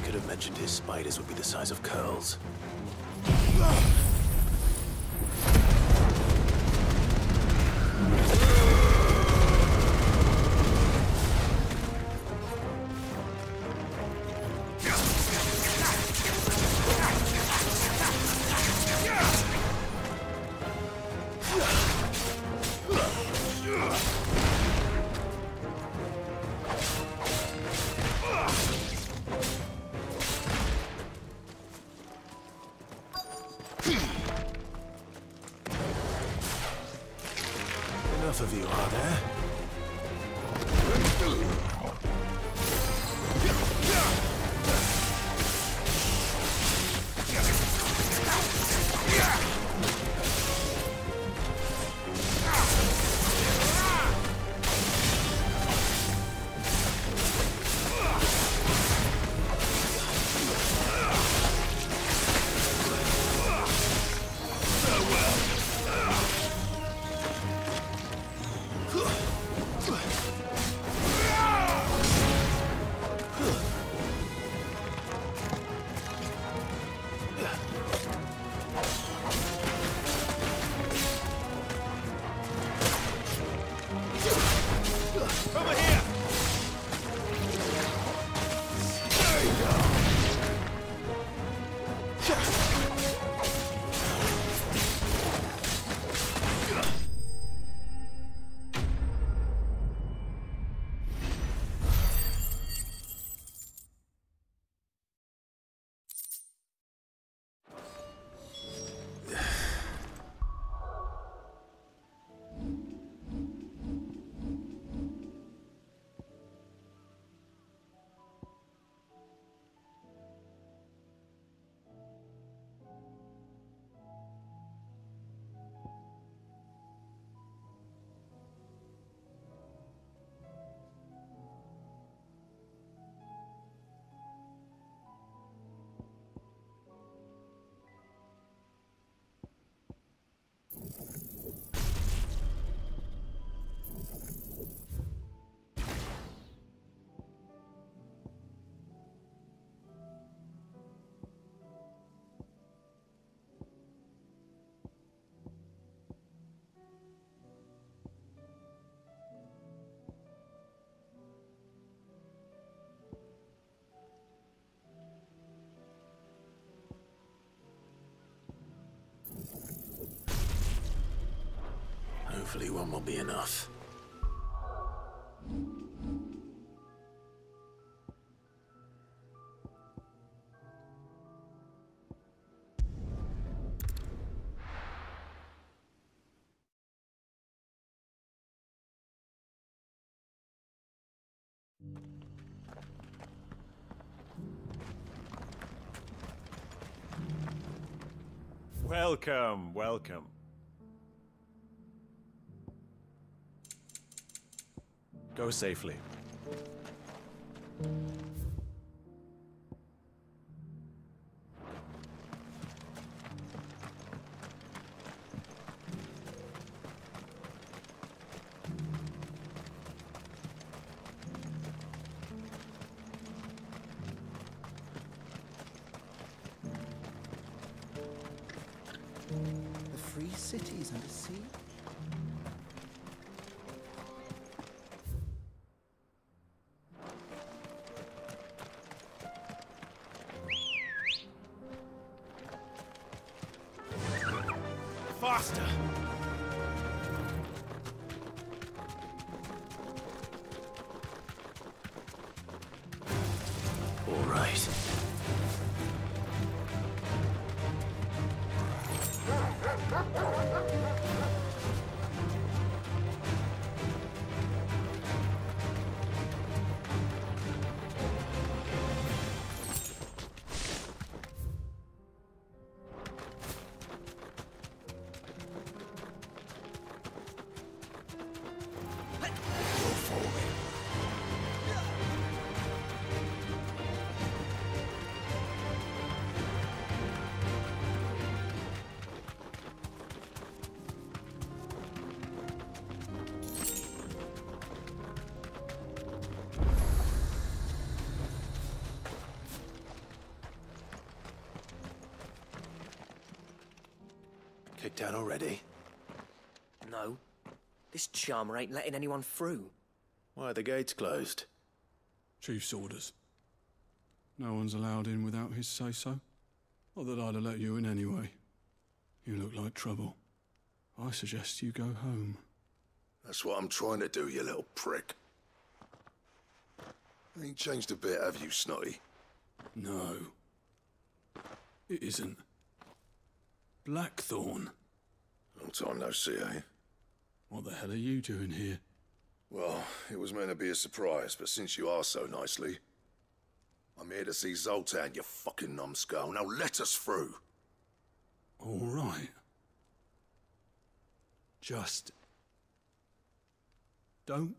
[SPEAKER 19] Could have mentioned his spiders would be the size of curls. Enough of you, are there? Hopefully one will be enough.
[SPEAKER 5] Welcome, welcome. Go safely.
[SPEAKER 22] The free cities under siege?
[SPEAKER 5] Faster!
[SPEAKER 19] All right. Kicked out already?
[SPEAKER 16] No. This charmer ain't letting anyone through.
[SPEAKER 19] Why are the gates closed?
[SPEAKER 9] Chief's orders. No one's allowed in without his say-so. Not that I'd have let you in anyway. You look like trouble. I suggest you go home.
[SPEAKER 13] That's what I'm trying to do, you little prick. Ain't changed a bit, have you, Snotty?
[SPEAKER 9] No. It isn't. Blackthorn.
[SPEAKER 13] Long time no see, eh?
[SPEAKER 9] What the hell are you doing here?
[SPEAKER 13] Well, it was meant to be a surprise, but since you asked so nicely, I'm here to see Zoltan, you fucking numbskull. Now let us through.
[SPEAKER 9] All right. Just don't.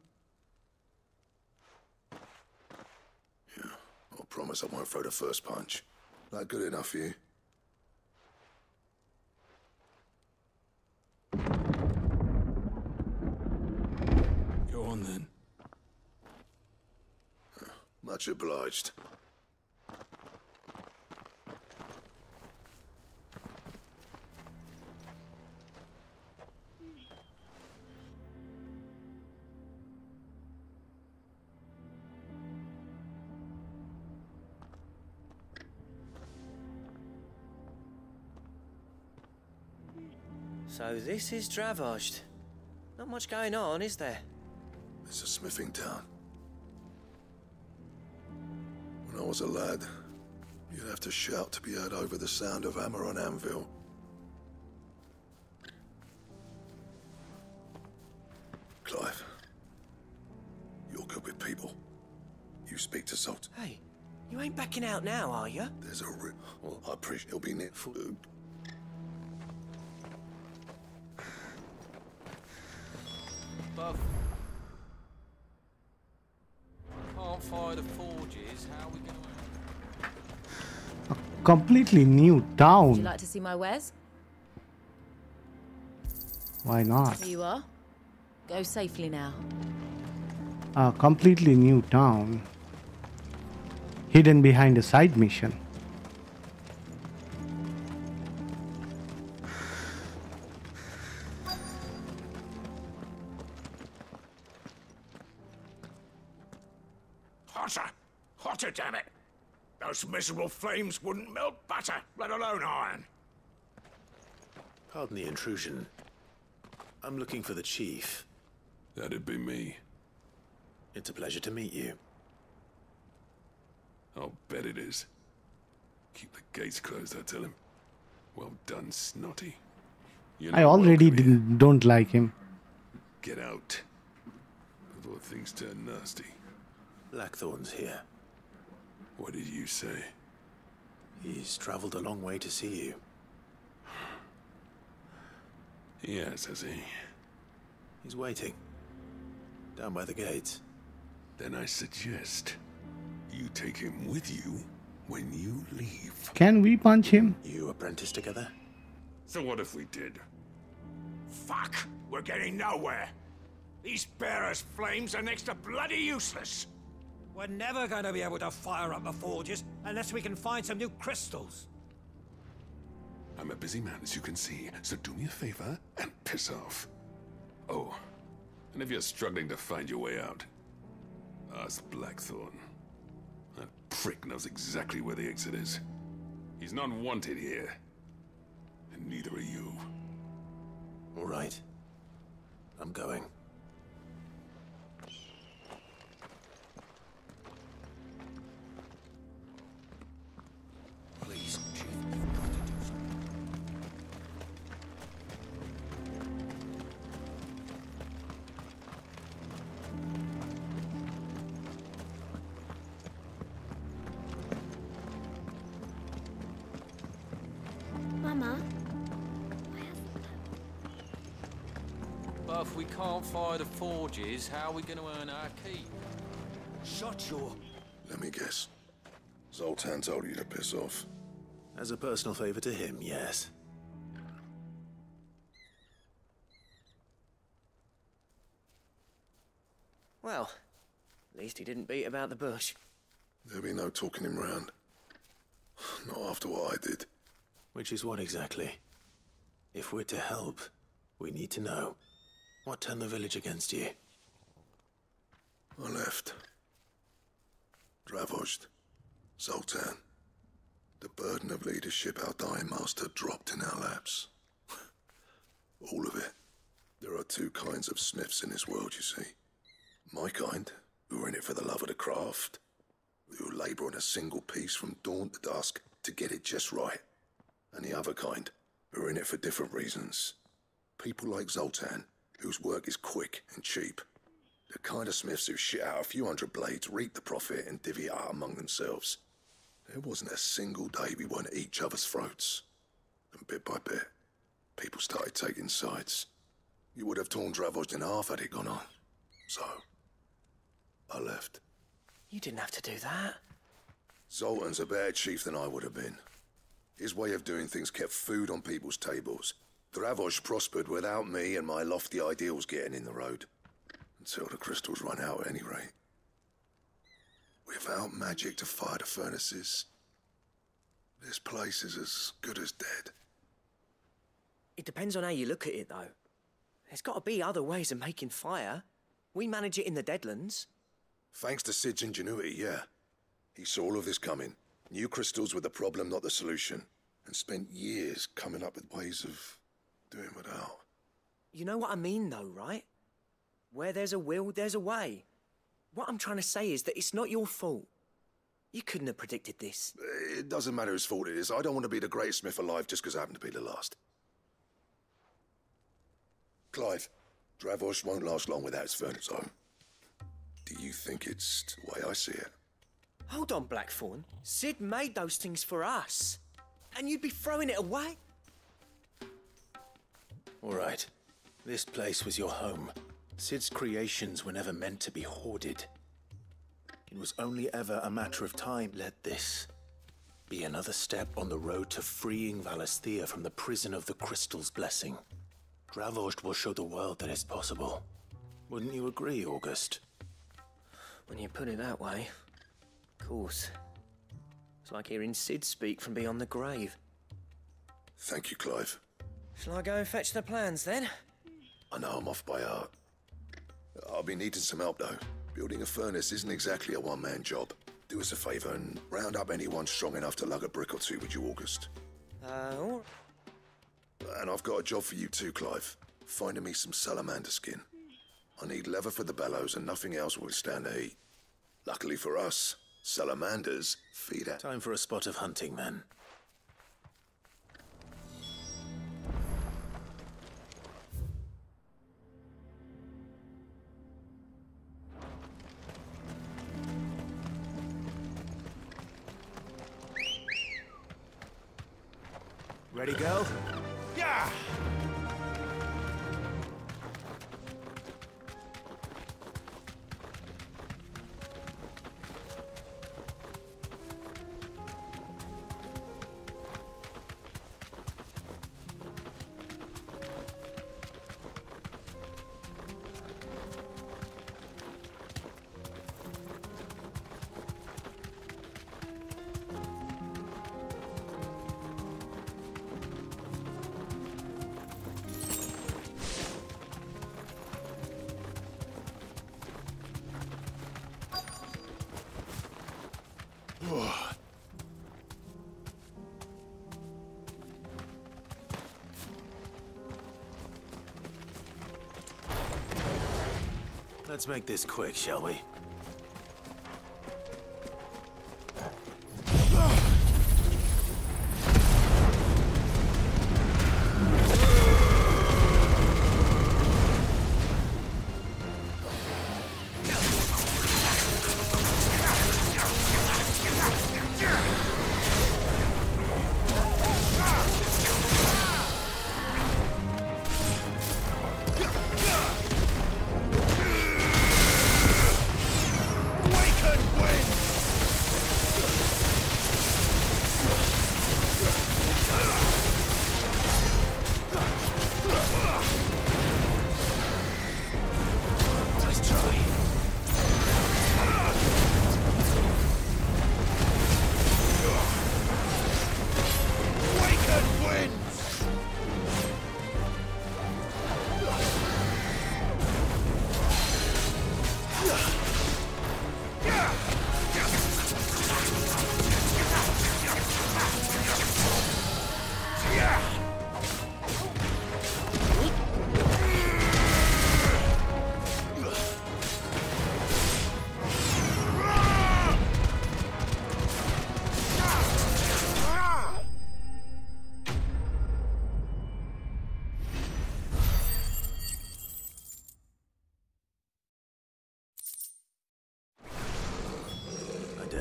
[SPEAKER 13] Yeah, I promise I won't throw the first punch. That good enough for you?
[SPEAKER 9] Go on then.
[SPEAKER 13] Much obliged.
[SPEAKER 16] So this is Dravaged. Not much going on, is there?
[SPEAKER 13] It's a smithing town. When I was a lad, you'd have to shout to be heard over the sound of hammer on anvil. Clive, you're good with people. You speak to Zolt.
[SPEAKER 16] Hey, you ain't backing out now, are you?
[SPEAKER 13] There's a well, I appreciate he'll be near.
[SPEAKER 23] Buff. Can't fire the forges, how are we going to...
[SPEAKER 1] Completely new town.
[SPEAKER 24] Would you like to see my wares?
[SPEAKER 1] Why not?
[SPEAKER 24] Here you are. Go safely now.
[SPEAKER 1] A completely new town. Hidden behind a side mission.
[SPEAKER 25] Hotter! Hotter, damn it! Those miserable flames wouldn't melt butter, let alone iron.
[SPEAKER 19] Pardon the intrusion. I'm looking for the chief.
[SPEAKER 13] That'd be me.
[SPEAKER 19] It's a pleasure to meet you.
[SPEAKER 13] I'll bet it is. Keep the gates closed, I tell him. Well done, Snotty.
[SPEAKER 1] I already don't like him.
[SPEAKER 13] Get out before things turn nasty.
[SPEAKER 19] Blackthorn's here.
[SPEAKER 13] What did you say?
[SPEAKER 19] He's traveled a long way to see you.
[SPEAKER 13] Yes, has he?
[SPEAKER 19] He's waiting. Down by the gates.
[SPEAKER 13] Then I suggest you take him with you when you leave.
[SPEAKER 1] Can we punch him?
[SPEAKER 19] You apprentice together?
[SPEAKER 13] So what if we did?
[SPEAKER 25] Fuck! We're getting nowhere. These bearers' flames are next to bloody useless.
[SPEAKER 3] We're never going to be able to fire up the forges unless we can find some new crystals.
[SPEAKER 13] I'm a busy man, as you can see, so do me a favor and piss off. Oh, and if you're struggling to find your way out, ask Blackthorn. That prick knows exactly where the exit is. He's not wanted here. And neither are you.
[SPEAKER 19] All right. I'm going.
[SPEAKER 22] Please, Chief.
[SPEAKER 15] Mama?
[SPEAKER 23] But if we can't fire the forges, how are we going to earn our keep?
[SPEAKER 3] Shut your...
[SPEAKER 13] Let me guess. Zoltan told you to piss off.
[SPEAKER 19] As a personal favor to him, yes.
[SPEAKER 16] Well, at least he didn't beat about the bush.
[SPEAKER 13] There'll be no talking him round. Not after what I did.
[SPEAKER 19] Which is what exactly? If we're to help, we need to know. What turned the village against you?
[SPEAKER 13] I left. Dravost. Zoltan. The burden of leadership our dying master dropped in our laps. All of it. There are two kinds of smiths in this world, you see. My kind, who are in it for the love of the craft, who labour on a single piece from dawn to dusk to get it just right. And the other kind, who are in it for different reasons. People like Zoltan, whose work is quick and cheap. The kind of smiths who shit out a few hundred blades, reap the profit, and divvy it out among themselves. There wasn't a single day we weren't at each other's throats. And bit by bit, people started taking sides. You would have torn Dravost in half had it gone on. So, I left.
[SPEAKER 16] You didn't have to do that.
[SPEAKER 13] Zoltan's a better chief than I would have been. His way of doing things kept food on people's tables. Dravost prospered without me and my lofty ideals getting in the road. Until the crystals run out at any rate. Without magic to fire the furnaces, this place is as good as dead.
[SPEAKER 16] It depends on how you look at it, though. There's got to be other ways of making fire. We manage it in the Deadlands.
[SPEAKER 13] Thanks to Sid's ingenuity, yeah. He saw all of this coming. New crystals were the problem, not the solution. And spent years coming up with ways of doing without.
[SPEAKER 16] You know what I mean, though, right? Where there's a will, there's a way. What I'm trying to say is that it's not your fault. You couldn't have predicted this.
[SPEAKER 13] It doesn't matter whose fault it is. I don't want to be the greatest smith alive just because I happen to be the last. Clive, Dravost won't last long without his furnace home. Do you think it's the way I see it?
[SPEAKER 16] Hold on, Blackthorn. Sid made those things for us. And you'd be throwing it away?
[SPEAKER 19] All right. This place was your home. Sid's creations were never meant to be hoarded. It was only ever a matter of time. Let this be another step on the road to freeing Valisthea from the prison of the Crystal's blessing. Dravost will show the world that it's possible. Wouldn't you agree, August?
[SPEAKER 16] When you put it that way, of course. It's like hearing Sid speak from beyond the grave.
[SPEAKER 13] Thank you, Clive.
[SPEAKER 16] Shall I go and fetch the plans, then?
[SPEAKER 13] I know I'm off by heart. I'll be needing some help, though. Building a furnace isn't exactly a one-man job. Do us a favour and round up anyone strong enough to lug a brick or two with you, August.
[SPEAKER 16] All right.
[SPEAKER 13] And I've got a job for you too, Clive. finding me some salamander skin. I need leather for the bellows and nothing else will stand the heat. Luckily for us, salamanders feed at...
[SPEAKER 19] Time for a spot of hunting, then. Ready, girl?
[SPEAKER 25] Yeah!
[SPEAKER 19] Let's make this quick, shall we?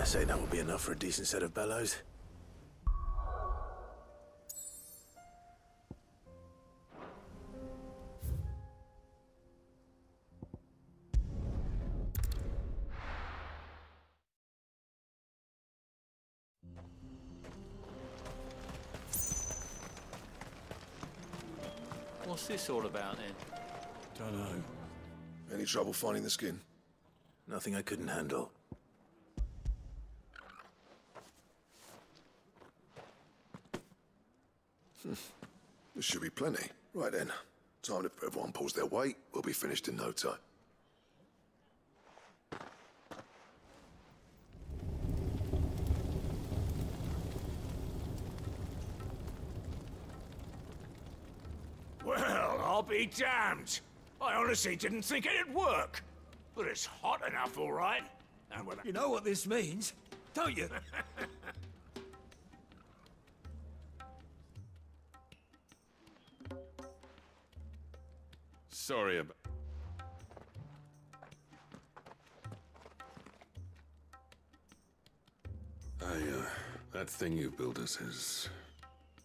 [SPEAKER 19] I say that will be enough for a decent set of bellows.
[SPEAKER 23] What's this all about, then?
[SPEAKER 9] Don't know.
[SPEAKER 13] Any trouble finding the skin?
[SPEAKER 19] Nothing I couldn't handle.
[SPEAKER 13] There should be plenty. Right then. Time if everyone pulls their weight, we'll be finished in no time.
[SPEAKER 25] Well, I'll be damned. I honestly didn't think it'd work. But it's hot enough, all right. And with
[SPEAKER 3] You know what this means, don't you?
[SPEAKER 4] Sorry about... that thing you built us is...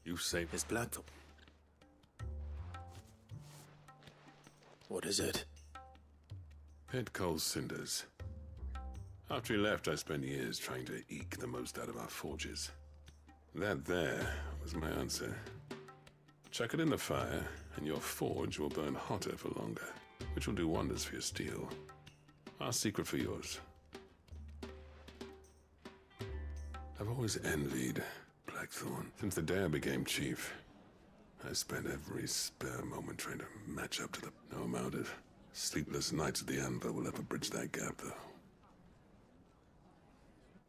[SPEAKER 4] You saved...
[SPEAKER 19] His blood. What is it?
[SPEAKER 4] Pit coal cinders. After he left, I spent years trying to eke the most out of our forges. That there was my answer. Chuck it in the fire, and your forge will burn hotter for longer, which will do wonders for your steel. Our secret for yours. I've always envied Blackthorn. Since the day I became chief, I spent every spare moment trying to match up to the... No amount of sleepless nights at the Anvil will ever bridge that gap, though.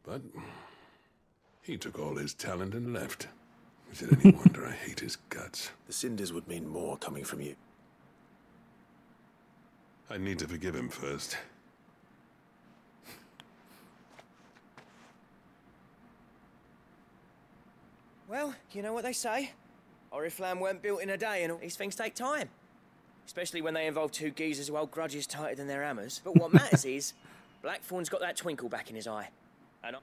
[SPEAKER 4] But he took all his talent and left. Is it any wonder I hate his guts?
[SPEAKER 19] The cinders would mean more coming from you.
[SPEAKER 4] I need to forgive him first.
[SPEAKER 16] Well, you know what they say. Oriflamme weren't built in a day, and these things take time. Especially when they involve two geezers who hold grudges tighter than their hammers. But what matters is, Blackthorn's got that twinkle back in his eye. And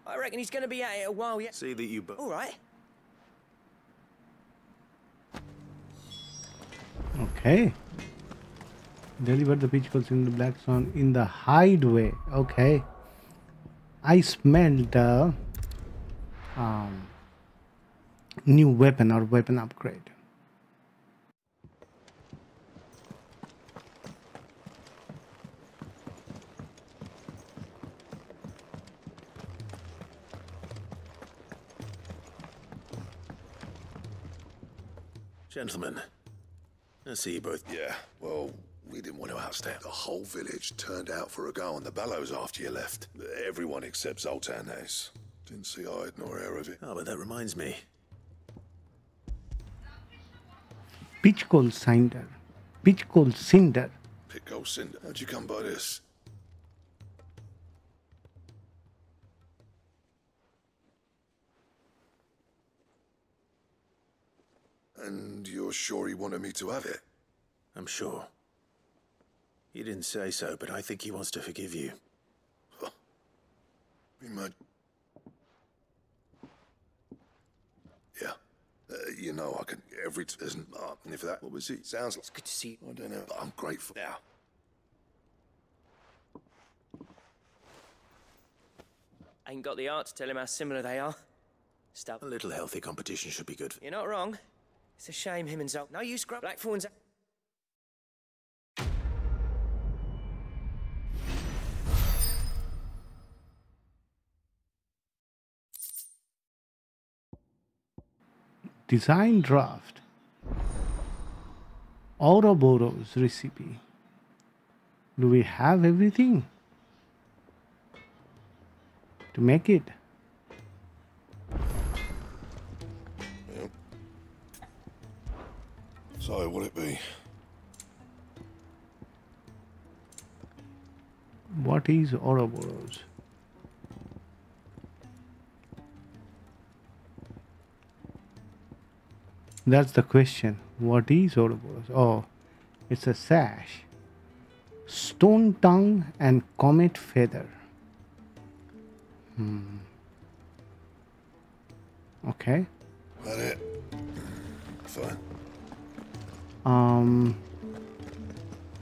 [SPEAKER 16] I reckon he's going to be at it a while yet.
[SPEAKER 19] See that you
[SPEAKER 16] All right.
[SPEAKER 1] Okay. Deliver the pitchforks in the Blackstone in the hideaway. Okay. I smelled the new weapon or weapon upgrade.
[SPEAKER 19] Gentlemen, I see you both.
[SPEAKER 13] Yeah, well, we didn't want to outstep. The whole village turned out for a go on the bellows after you left. Everyone except Zoltan has. Didn't see hide nor hair of it.
[SPEAKER 19] Oh, but that reminds me.
[SPEAKER 1] Pitchcoal cinder. Pitchcoal cinder.
[SPEAKER 13] Pitcoal cinder. How'd you come by this? And you're sure he wanted me to have it?
[SPEAKER 19] I'm sure. He didn't say so, but I think he wants to forgive you.
[SPEAKER 13] Huh. Yeah. You know, I can... Isn't... and if that... What was he? Sounds like...
[SPEAKER 16] It's good to see you.
[SPEAKER 13] I don't know, but I'm grateful. Now.
[SPEAKER 16] Ain't got the art to tell him how similar they are. Stuff.
[SPEAKER 19] A little healthy competition should be good.
[SPEAKER 16] You're not wrong. It's a shame him and Zol... No use, Grub. Blackthorn's...
[SPEAKER 1] Design draft. Ouroboros recipe. Do we have everything to make it?
[SPEAKER 13] Yep. So, what'll it be?
[SPEAKER 1] What is Ouroboros? That's the question. What is Ouroboros? Oh, it's a sash. Stone tongue and comet feather. Okay.
[SPEAKER 13] That it? Fine.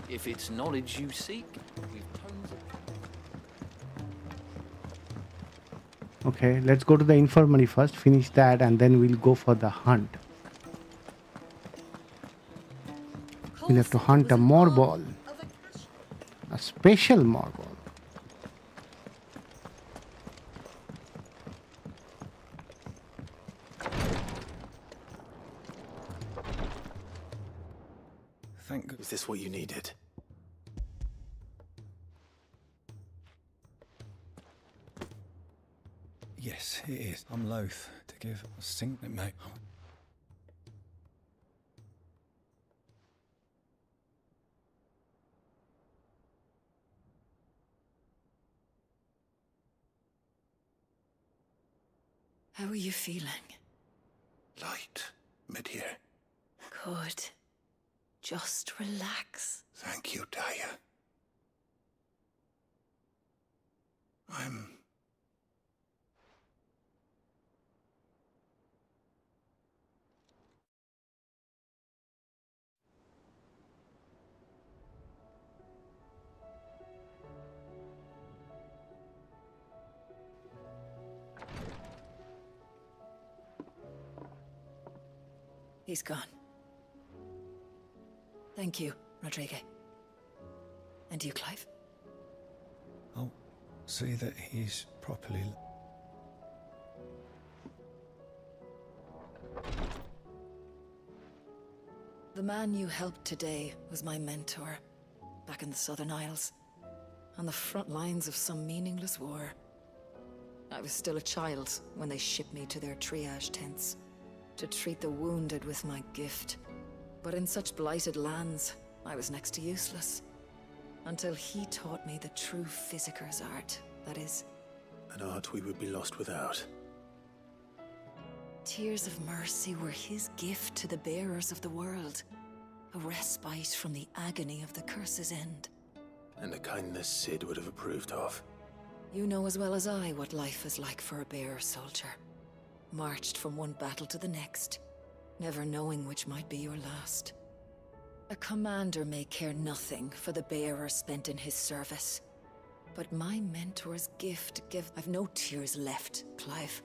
[SPEAKER 23] If it's knowledge you seek, we've tons of...
[SPEAKER 1] Okay, let's go to the infirmary first, finish that, and then we'll go for the hunt. We'll have to hunt a morbol. A special morbol.
[SPEAKER 19] Thank God. Is this what you needed?
[SPEAKER 21] Yes, it is. I'm loath to give a single mate.
[SPEAKER 20] How are you feeling?
[SPEAKER 13] Light. Mid here.
[SPEAKER 20] Good. Just relax.
[SPEAKER 13] Thank you, Daya. I'm...
[SPEAKER 20] He's gone. Thank you, Rodrigue. And you, Clive?
[SPEAKER 21] I'll see that he's properly...
[SPEAKER 20] The man you helped today was my mentor, back in the Southern Isles, on the front lines of some meaningless war. I was still a child when they shipped me to their triage tents, to treat the wounded with my gift. But in such blighted lands, I was next to useless. Until he taught me the true physicker's art, that is.
[SPEAKER 19] An art we would be lost without.
[SPEAKER 20] Tears of mercy were his gift to the bearers of the world. A respite from the agony of the curse's end.
[SPEAKER 19] And a kindness Sid would have approved of.
[SPEAKER 20] You know as well as I what life is like for a bearer soldier. Marched from one battle to the next, never knowing which might be your last. A commander may care nothing for the bearer spent in his service. But my mentor's gift I've no tears left, Clive.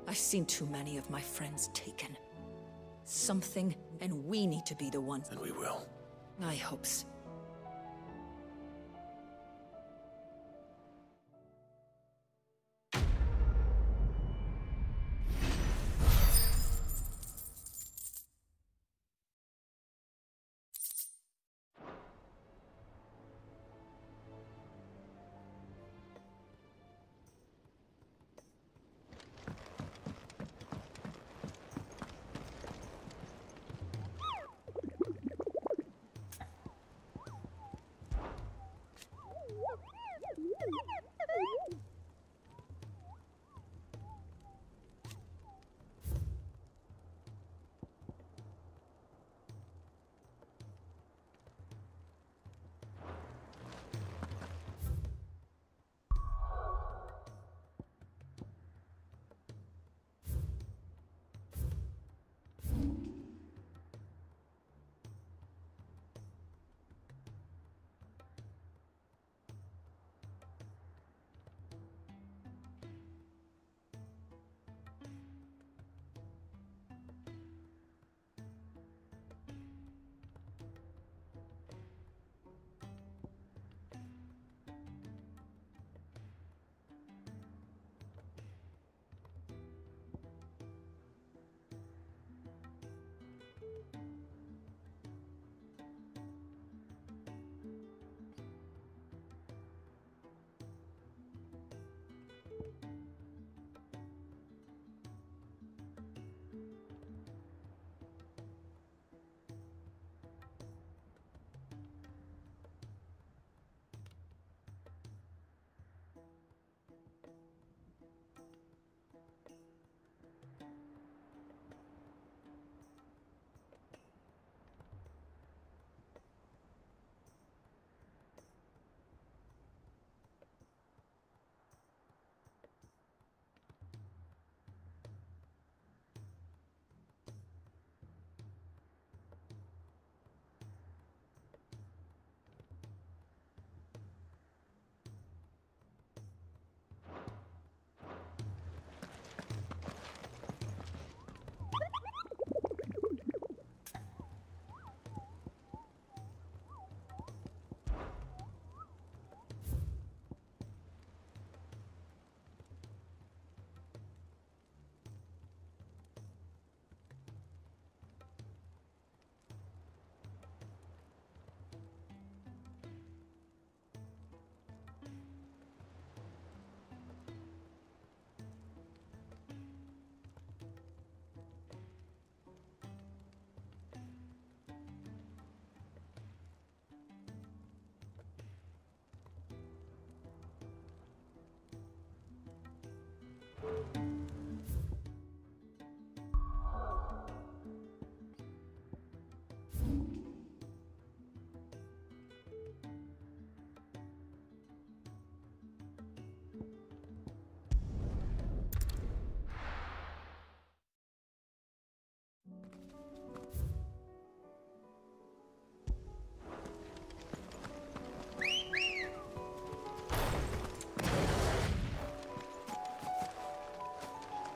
[SPEAKER 20] I've seen too many of my friends taken. Something, and we need to be the ones.
[SPEAKER 19] And we will.
[SPEAKER 20] I hope so.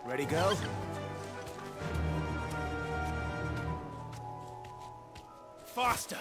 [SPEAKER 19] Ready, go? Faster!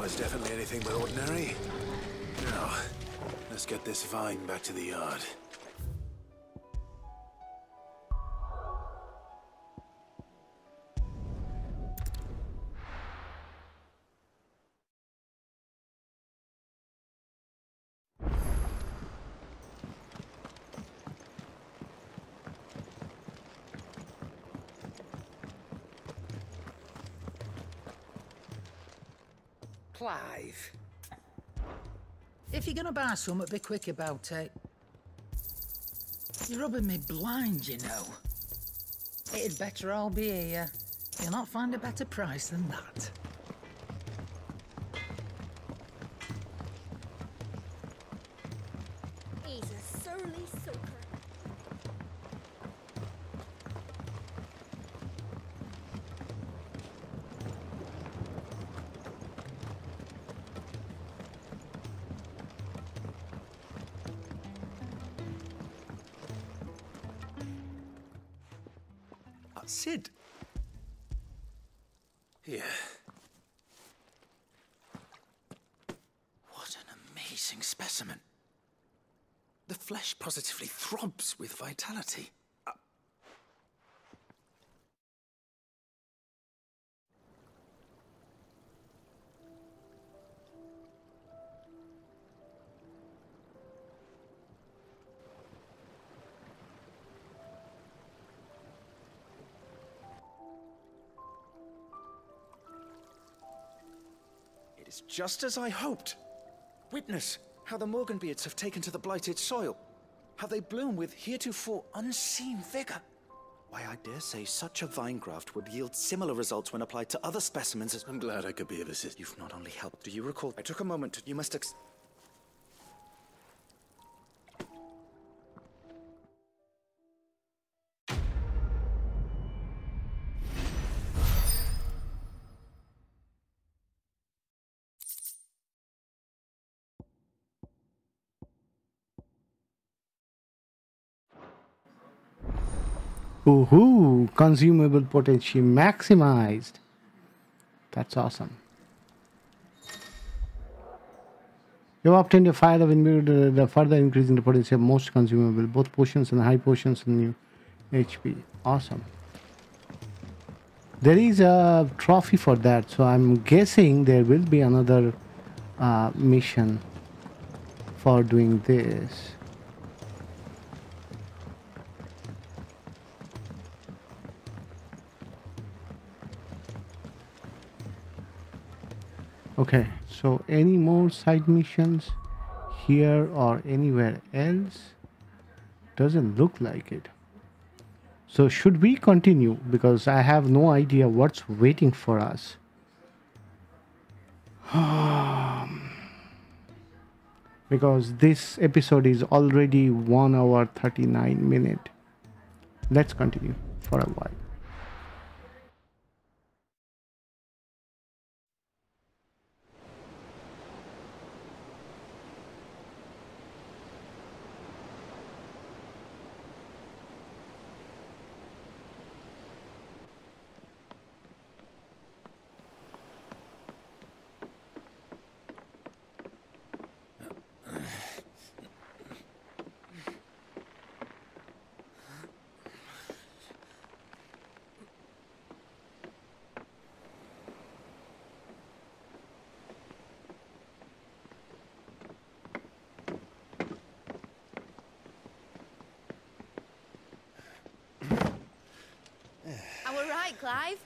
[SPEAKER 19] was definitely anything but ordinary. Now, let's get this vine back to the yard.
[SPEAKER 7] Clive. If you're gonna buy something, be quick about it. You're rubbing me blind, you know. It'd better all be here. You'll not find a better price than that.
[SPEAKER 15] He's a surly soaker.
[SPEAKER 6] Sid.
[SPEAKER 19] Yeah.
[SPEAKER 6] What an amazing specimen. The flesh positively throbs with vitality. It is just as I hoped. Witness how the Morganbeards have taken to the blighted soil. How they bloom with heretofore unseen vigor. Why, I dare say such a vine graft would yield similar results when applied to other specimens as—
[SPEAKER 19] I'm glad I could be of assistance.
[SPEAKER 6] You've not only helped, do you recall? I took a moment to— You must
[SPEAKER 1] Woohoo! Consumable potential maximized. That's awesome. You have obtained a fire of the further increasing the potential of most consumable, both potions and high potions and new HP. Awesome. There is a trophy for that, so I'm guessing there will be another mission for doing this. Okay, so any more side missions here or anywhere else? Doesn't look like it. So should we continue? Because I have no idea what's waiting for us. Because this episode is already 1 hour 39 minutes. Let's continue for a while.
[SPEAKER 10] Clive.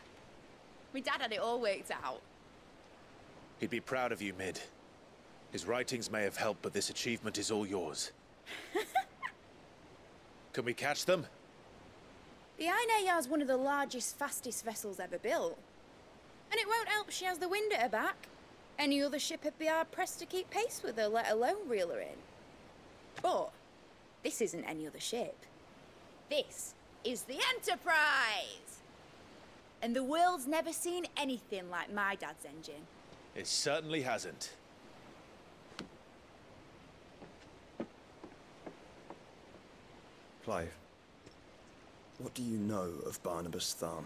[SPEAKER 10] My dad had it all worked out.
[SPEAKER 19] He'd be proud of you, Mid. His writings may have helped, but this achievement is all yours. Can we catch them?
[SPEAKER 10] The Ainayar's one of the largest, fastest vessels ever built. And it won't help she has the wind at her back. Any other ship would be hard-pressed to keep pace with her, let alone reel her in. But this isn't any other ship. This is the Enterprise! And the world's never seen anything like my dad's engine.
[SPEAKER 19] It certainly hasn't.
[SPEAKER 11] Clive, what do you know of Barnabas Tharn?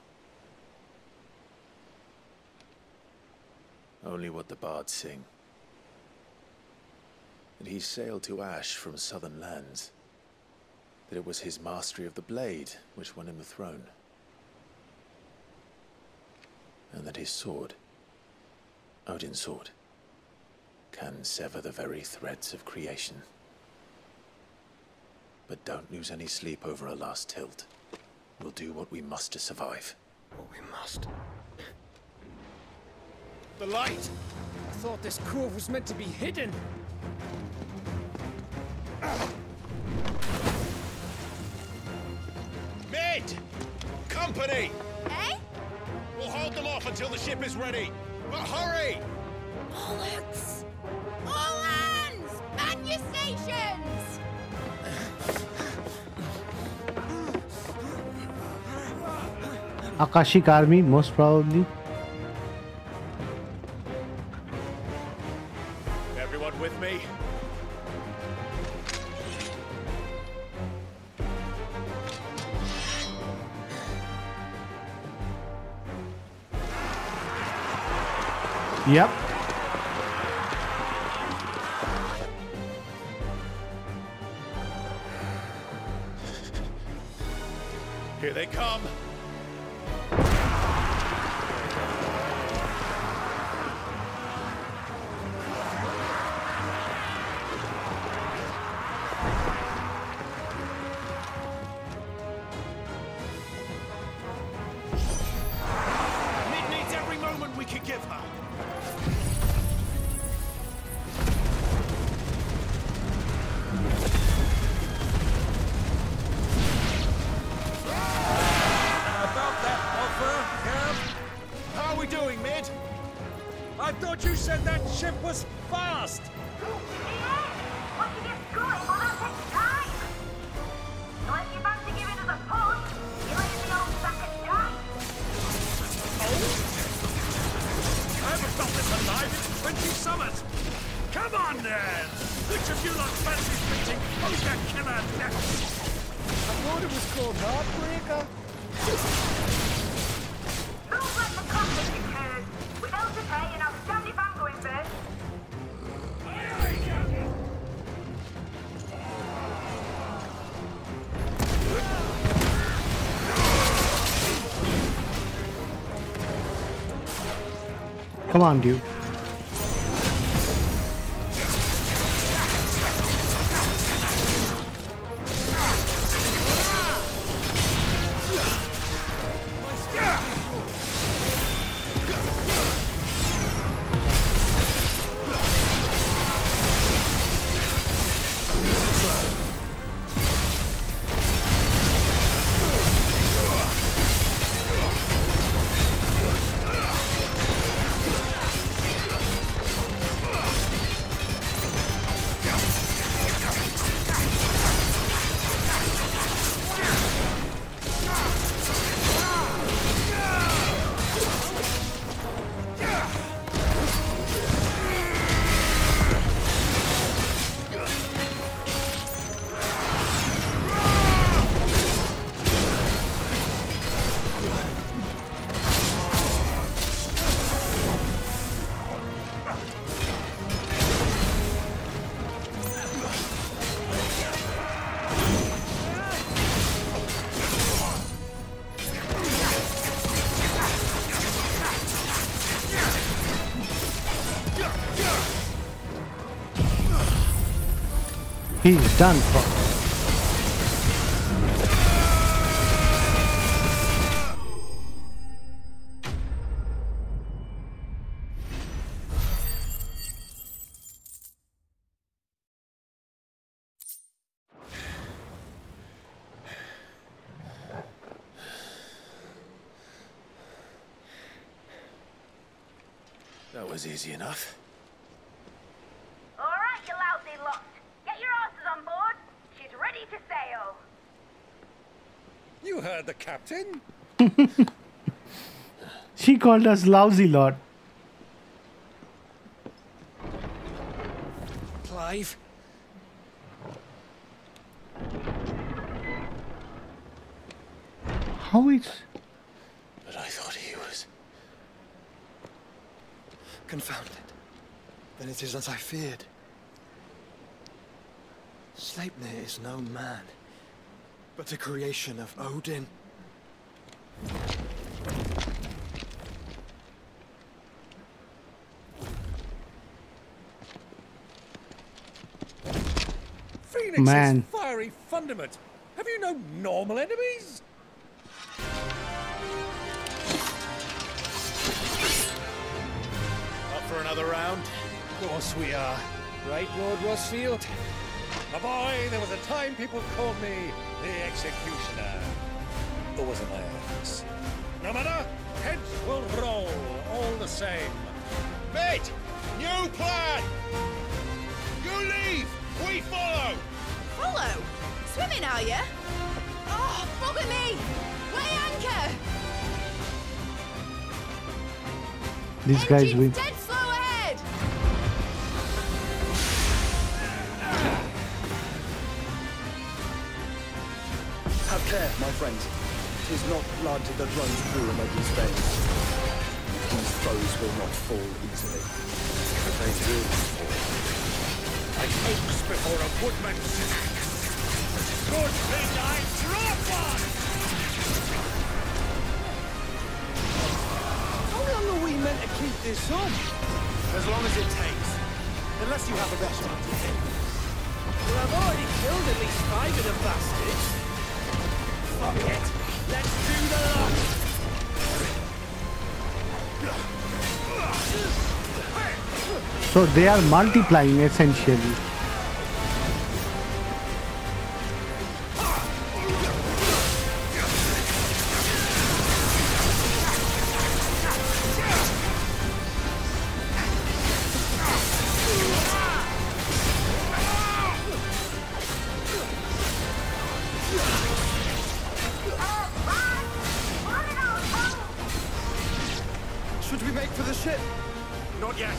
[SPEAKER 19] Only what the bards sing. That he sailed to Ash from southern lands. That it was his mastery of the blade which won him the throne. And that his sword, Odin's sword, can sever the very threads of creation. But don't lose any sleep over a last tilt. We'll do what we must to survive.
[SPEAKER 11] What we must.
[SPEAKER 2] The light! I thought this cove was meant to be hidden.
[SPEAKER 25] Mid! Company!
[SPEAKER 10] Eh?
[SPEAKER 25] We'll hold them off until the ship is ready. But hurry!
[SPEAKER 10] Bollocks! All hands! Man your stations!
[SPEAKER 1] Akashic army, most probably.
[SPEAKER 25] Everyone with me?
[SPEAKER 1] Yep.
[SPEAKER 25] Here they come. Mid needs every moment we can give her.
[SPEAKER 23] About that offer, Cam?
[SPEAKER 25] How are we doing, Mid?
[SPEAKER 23] I thought you said that ship was fast!
[SPEAKER 25] I haven't felt this alive in 20 summers. Come on, then! Which of you lot fancies meeting Ogre Killer next?
[SPEAKER 2] I thought it was called Heartbreaker.
[SPEAKER 12] Don't let the conflict occur. Without a pay and outstanding van going first.
[SPEAKER 1] Come on, dude. He's done for.
[SPEAKER 19] That was easy enough.
[SPEAKER 12] All right, you lousy lot. Get your asses on board. She's ready to sail.
[SPEAKER 23] You heard the captain.
[SPEAKER 1] She called us lousy lot.
[SPEAKER 2] Clive.
[SPEAKER 1] How is...
[SPEAKER 19] But I thought he was...
[SPEAKER 6] Confound it. Then it is as I feared. Sleipnir is no man, but a creation of Odin.
[SPEAKER 3] Phoenix's fiery fundament. Have you no normal enemies?
[SPEAKER 6] Up for another round?
[SPEAKER 3] Of course we are. Right, Lord Rosfield? My boy, there was a time people called me the Executioner. Or was it my axe? No matter, heads will roll all the same.
[SPEAKER 25] Mate! New plan! You leave! We follow!
[SPEAKER 10] Follow? Swimming, are you? Oh, bugger me! Weigh anchor!
[SPEAKER 1] These guys
[SPEAKER 10] Engines
[SPEAKER 1] will.
[SPEAKER 10] dead slow ahead!
[SPEAKER 11] Have care, my friends. 'Tis not blood that runs through an ugly's veins. These foes will not fall easily. But they will fall.
[SPEAKER 3] Like oaks before a woodman's. Good thing I dropped one!
[SPEAKER 6] How long are we meant to keep this on? As long as it takes. Unless you have a better idea.
[SPEAKER 16] Well, I've already killed at least 5 of the bastards. Fuck it. Let's do the lot.
[SPEAKER 1] So they are multiplying essentially.
[SPEAKER 6] Should we make for the ship?
[SPEAKER 3] Not yet.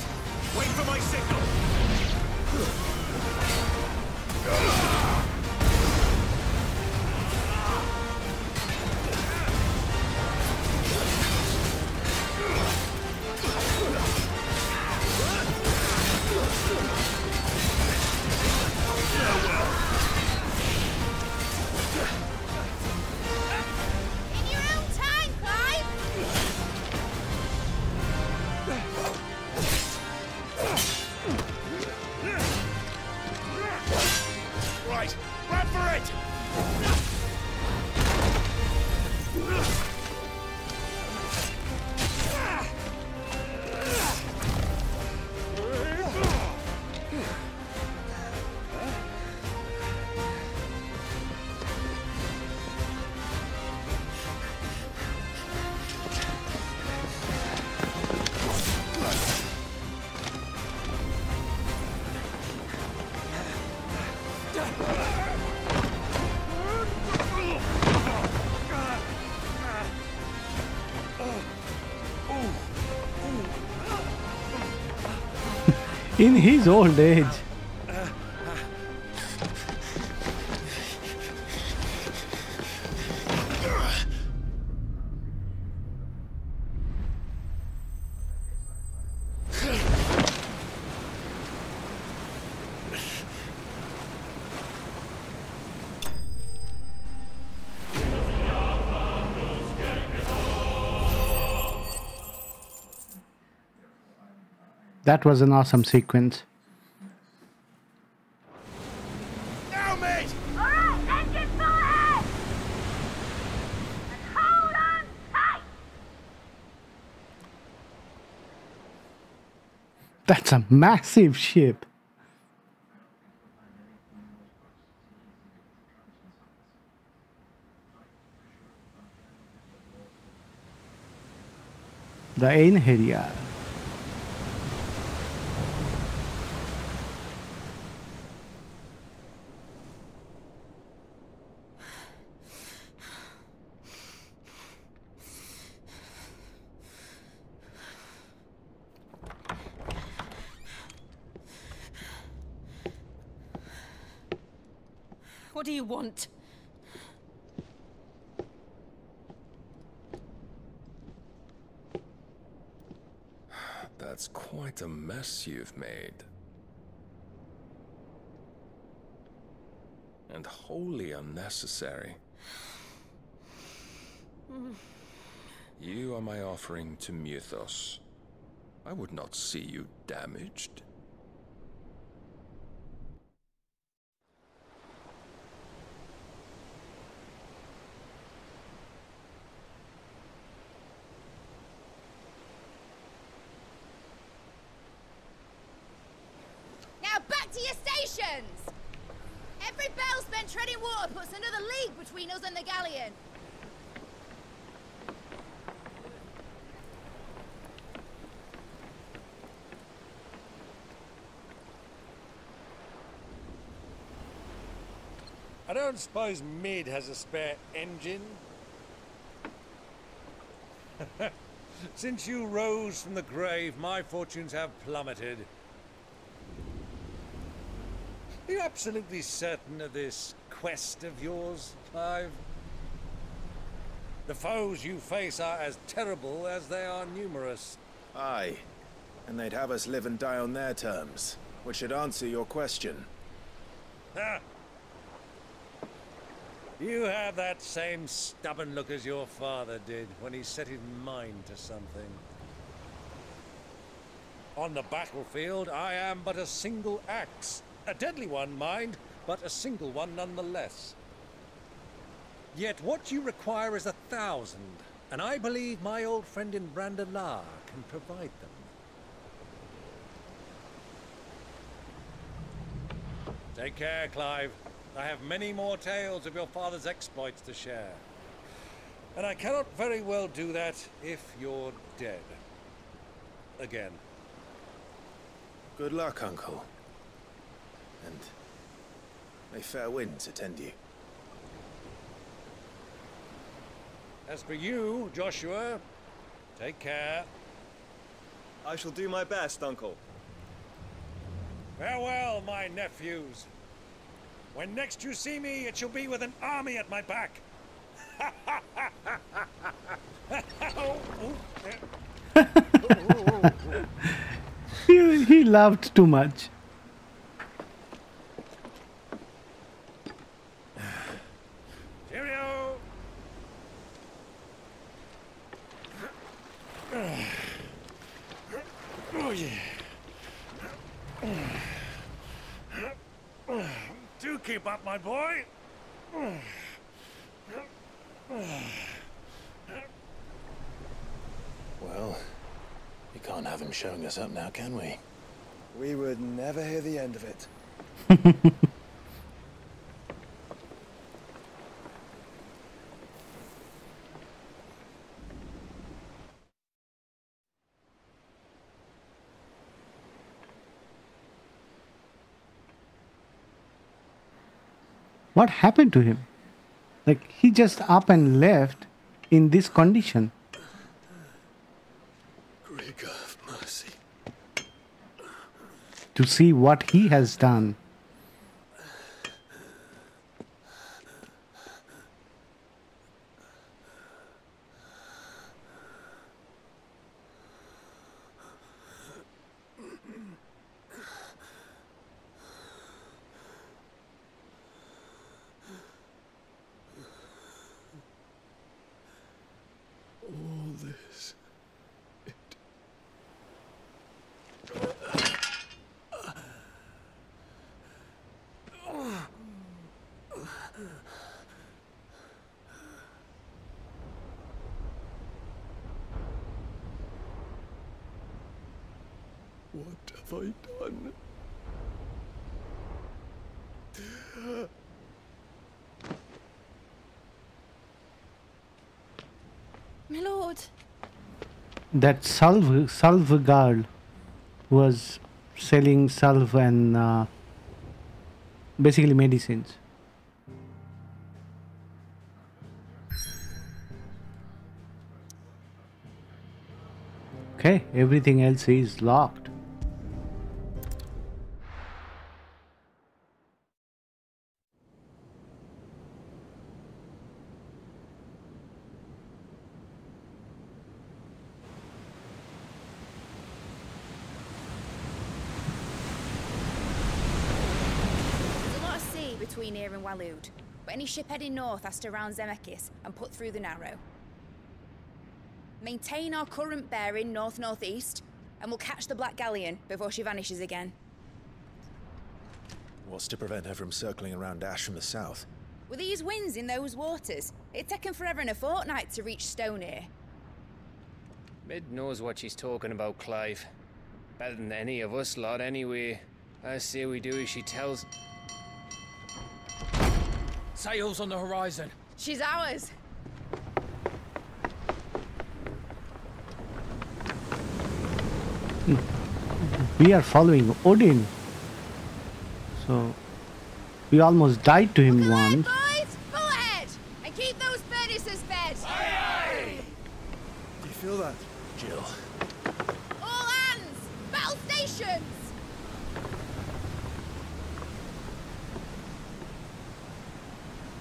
[SPEAKER 3] Wait for my signal.
[SPEAKER 10] In your own time, Clive!
[SPEAKER 25] Right, run for it!
[SPEAKER 1] In his old age. That was an awesome sequence.
[SPEAKER 25] Now, mate!
[SPEAKER 12] Alright, engine full ahead! And hold on tight!
[SPEAKER 1] That's a massive ship. The Einherjar.
[SPEAKER 24] What do you want?
[SPEAKER 5] That's quite a mess you've made. And wholly unnecessary. You are my offering to Mythos. I would not see you damaged.
[SPEAKER 10] Now back to your stations! Every bell spent treading water puts another league between us and the galleon.
[SPEAKER 3] I don't suppose Mid has a spare engine? Since you rose from the grave, my fortunes have plummeted. Are you absolutely certain of this quest of yours, Clive? The foes you face are as terrible as they are numerous.
[SPEAKER 11] Aye, and they'd have us live and die on their terms, which should answer your question.
[SPEAKER 3] Ha! You have that same stubborn look as your father did when he set his mind to something. On the battlefield, I am but a single axe. A deadly one, mind, but a single one nonetheless. Yet what you require is 1,000, and I believe my old friend in Brandalar can provide them. Take care, Clive. I have many more tales of your father's exploits to share. And I cannot very well do that if you're dead. Again.
[SPEAKER 11] Good luck, Uncle. And may fair winds attend you.
[SPEAKER 3] As for you, Joshua, take care.
[SPEAKER 8] I shall do my best, Uncle.
[SPEAKER 3] Farewell, my nephews. When next you see me, it shall be with an army at my back.
[SPEAKER 1] He laughed too much.
[SPEAKER 3] Cheerio! Oh, yeah. Do keep up, my boy.
[SPEAKER 19] Well, you can't have him showing us up now, can we?
[SPEAKER 11] We would never hear the end of it.
[SPEAKER 1] What happened to him? Like, he just up and left in this condition.
[SPEAKER 13] Great God of mercy.
[SPEAKER 1] To see what he has done.
[SPEAKER 13] All this. What have I done?
[SPEAKER 10] My lord.
[SPEAKER 1] That salve girl was selling salve and basically medicines. Okay, everything else is locked.
[SPEAKER 10] between here and Waloed, but any ship heading north has to round Zemeckis and put through the Narrow. Maintain our current bearing north-northeast, and we'll catch the Black Galleon before she vanishes again.
[SPEAKER 6] What's to prevent her from circling around Ash from the south?
[SPEAKER 10] With these winds in those waters, it'd taken forever and a fortnight to reach Stoneir.
[SPEAKER 2] Mid knows what she's talking about, Clive. Better than any of us lot, anyway. I say we do as she tells.
[SPEAKER 23] Sails on the horizon.
[SPEAKER 10] She's ours.
[SPEAKER 1] We are following Odin. So we almost died to him once.
[SPEAKER 10] Boys, full ahead! And keep those furnaces fed!
[SPEAKER 11] Do you feel that?
[SPEAKER 6] Jill.
[SPEAKER 10] All hands! Battle stations!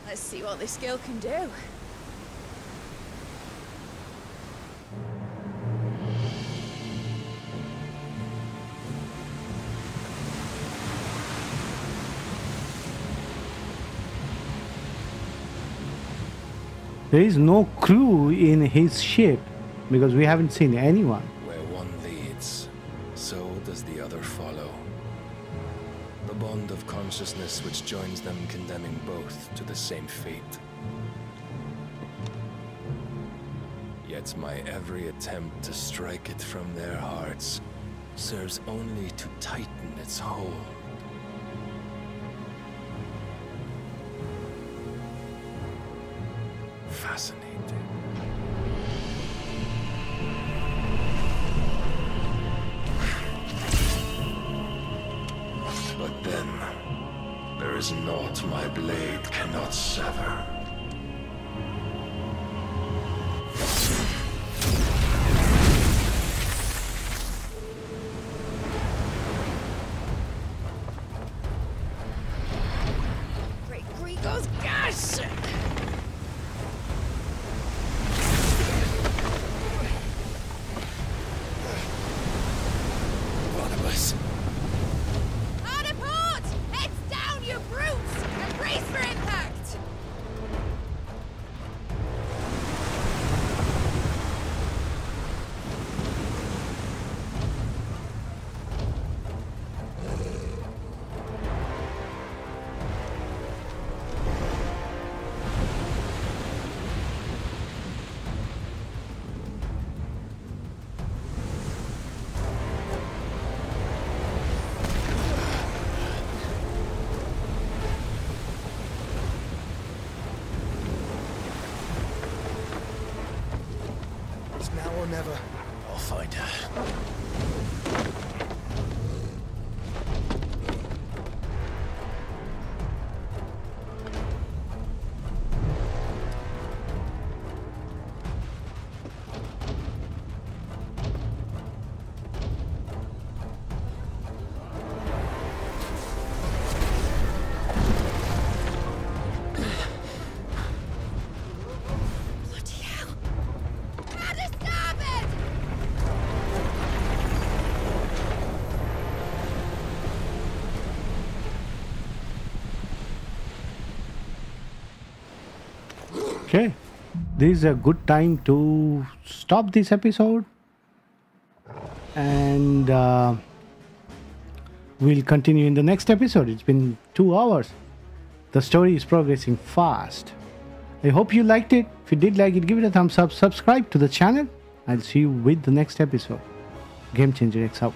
[SPEAKER 10] Let's see what this girl can do.
[SPEAKER 1] There is no crew in his ship because we haven't seen anyone.
[SPEAKER 5] Where one leads, so does the other follow. The bond of consciousness which joins them condemning both to the same fate. Yet my every attempt to strike it from their hearts serves only to tighten its hold. Fascinating. But then, there is naught my blade cannot sever.
[SPEAKER 10] Great Grigos, gosh! Hard a port! Heads down, you brutes! And brace for impact!
[SPEAKER 11] It's now or never.
[SPEAKER 6] I'll find her.
[SPEAKER 10] Bloody hell! How to stop it!
[SPEAKER 1] Okay, this is a good time to stop this episode, and we'll continue in the next episode. It's been 2 hours. The story is progressing fast. I hope you liked it. If you did like it, give it a thumbs up, subscribe to the channel. I'll see you with the next episode. Game Changer X out.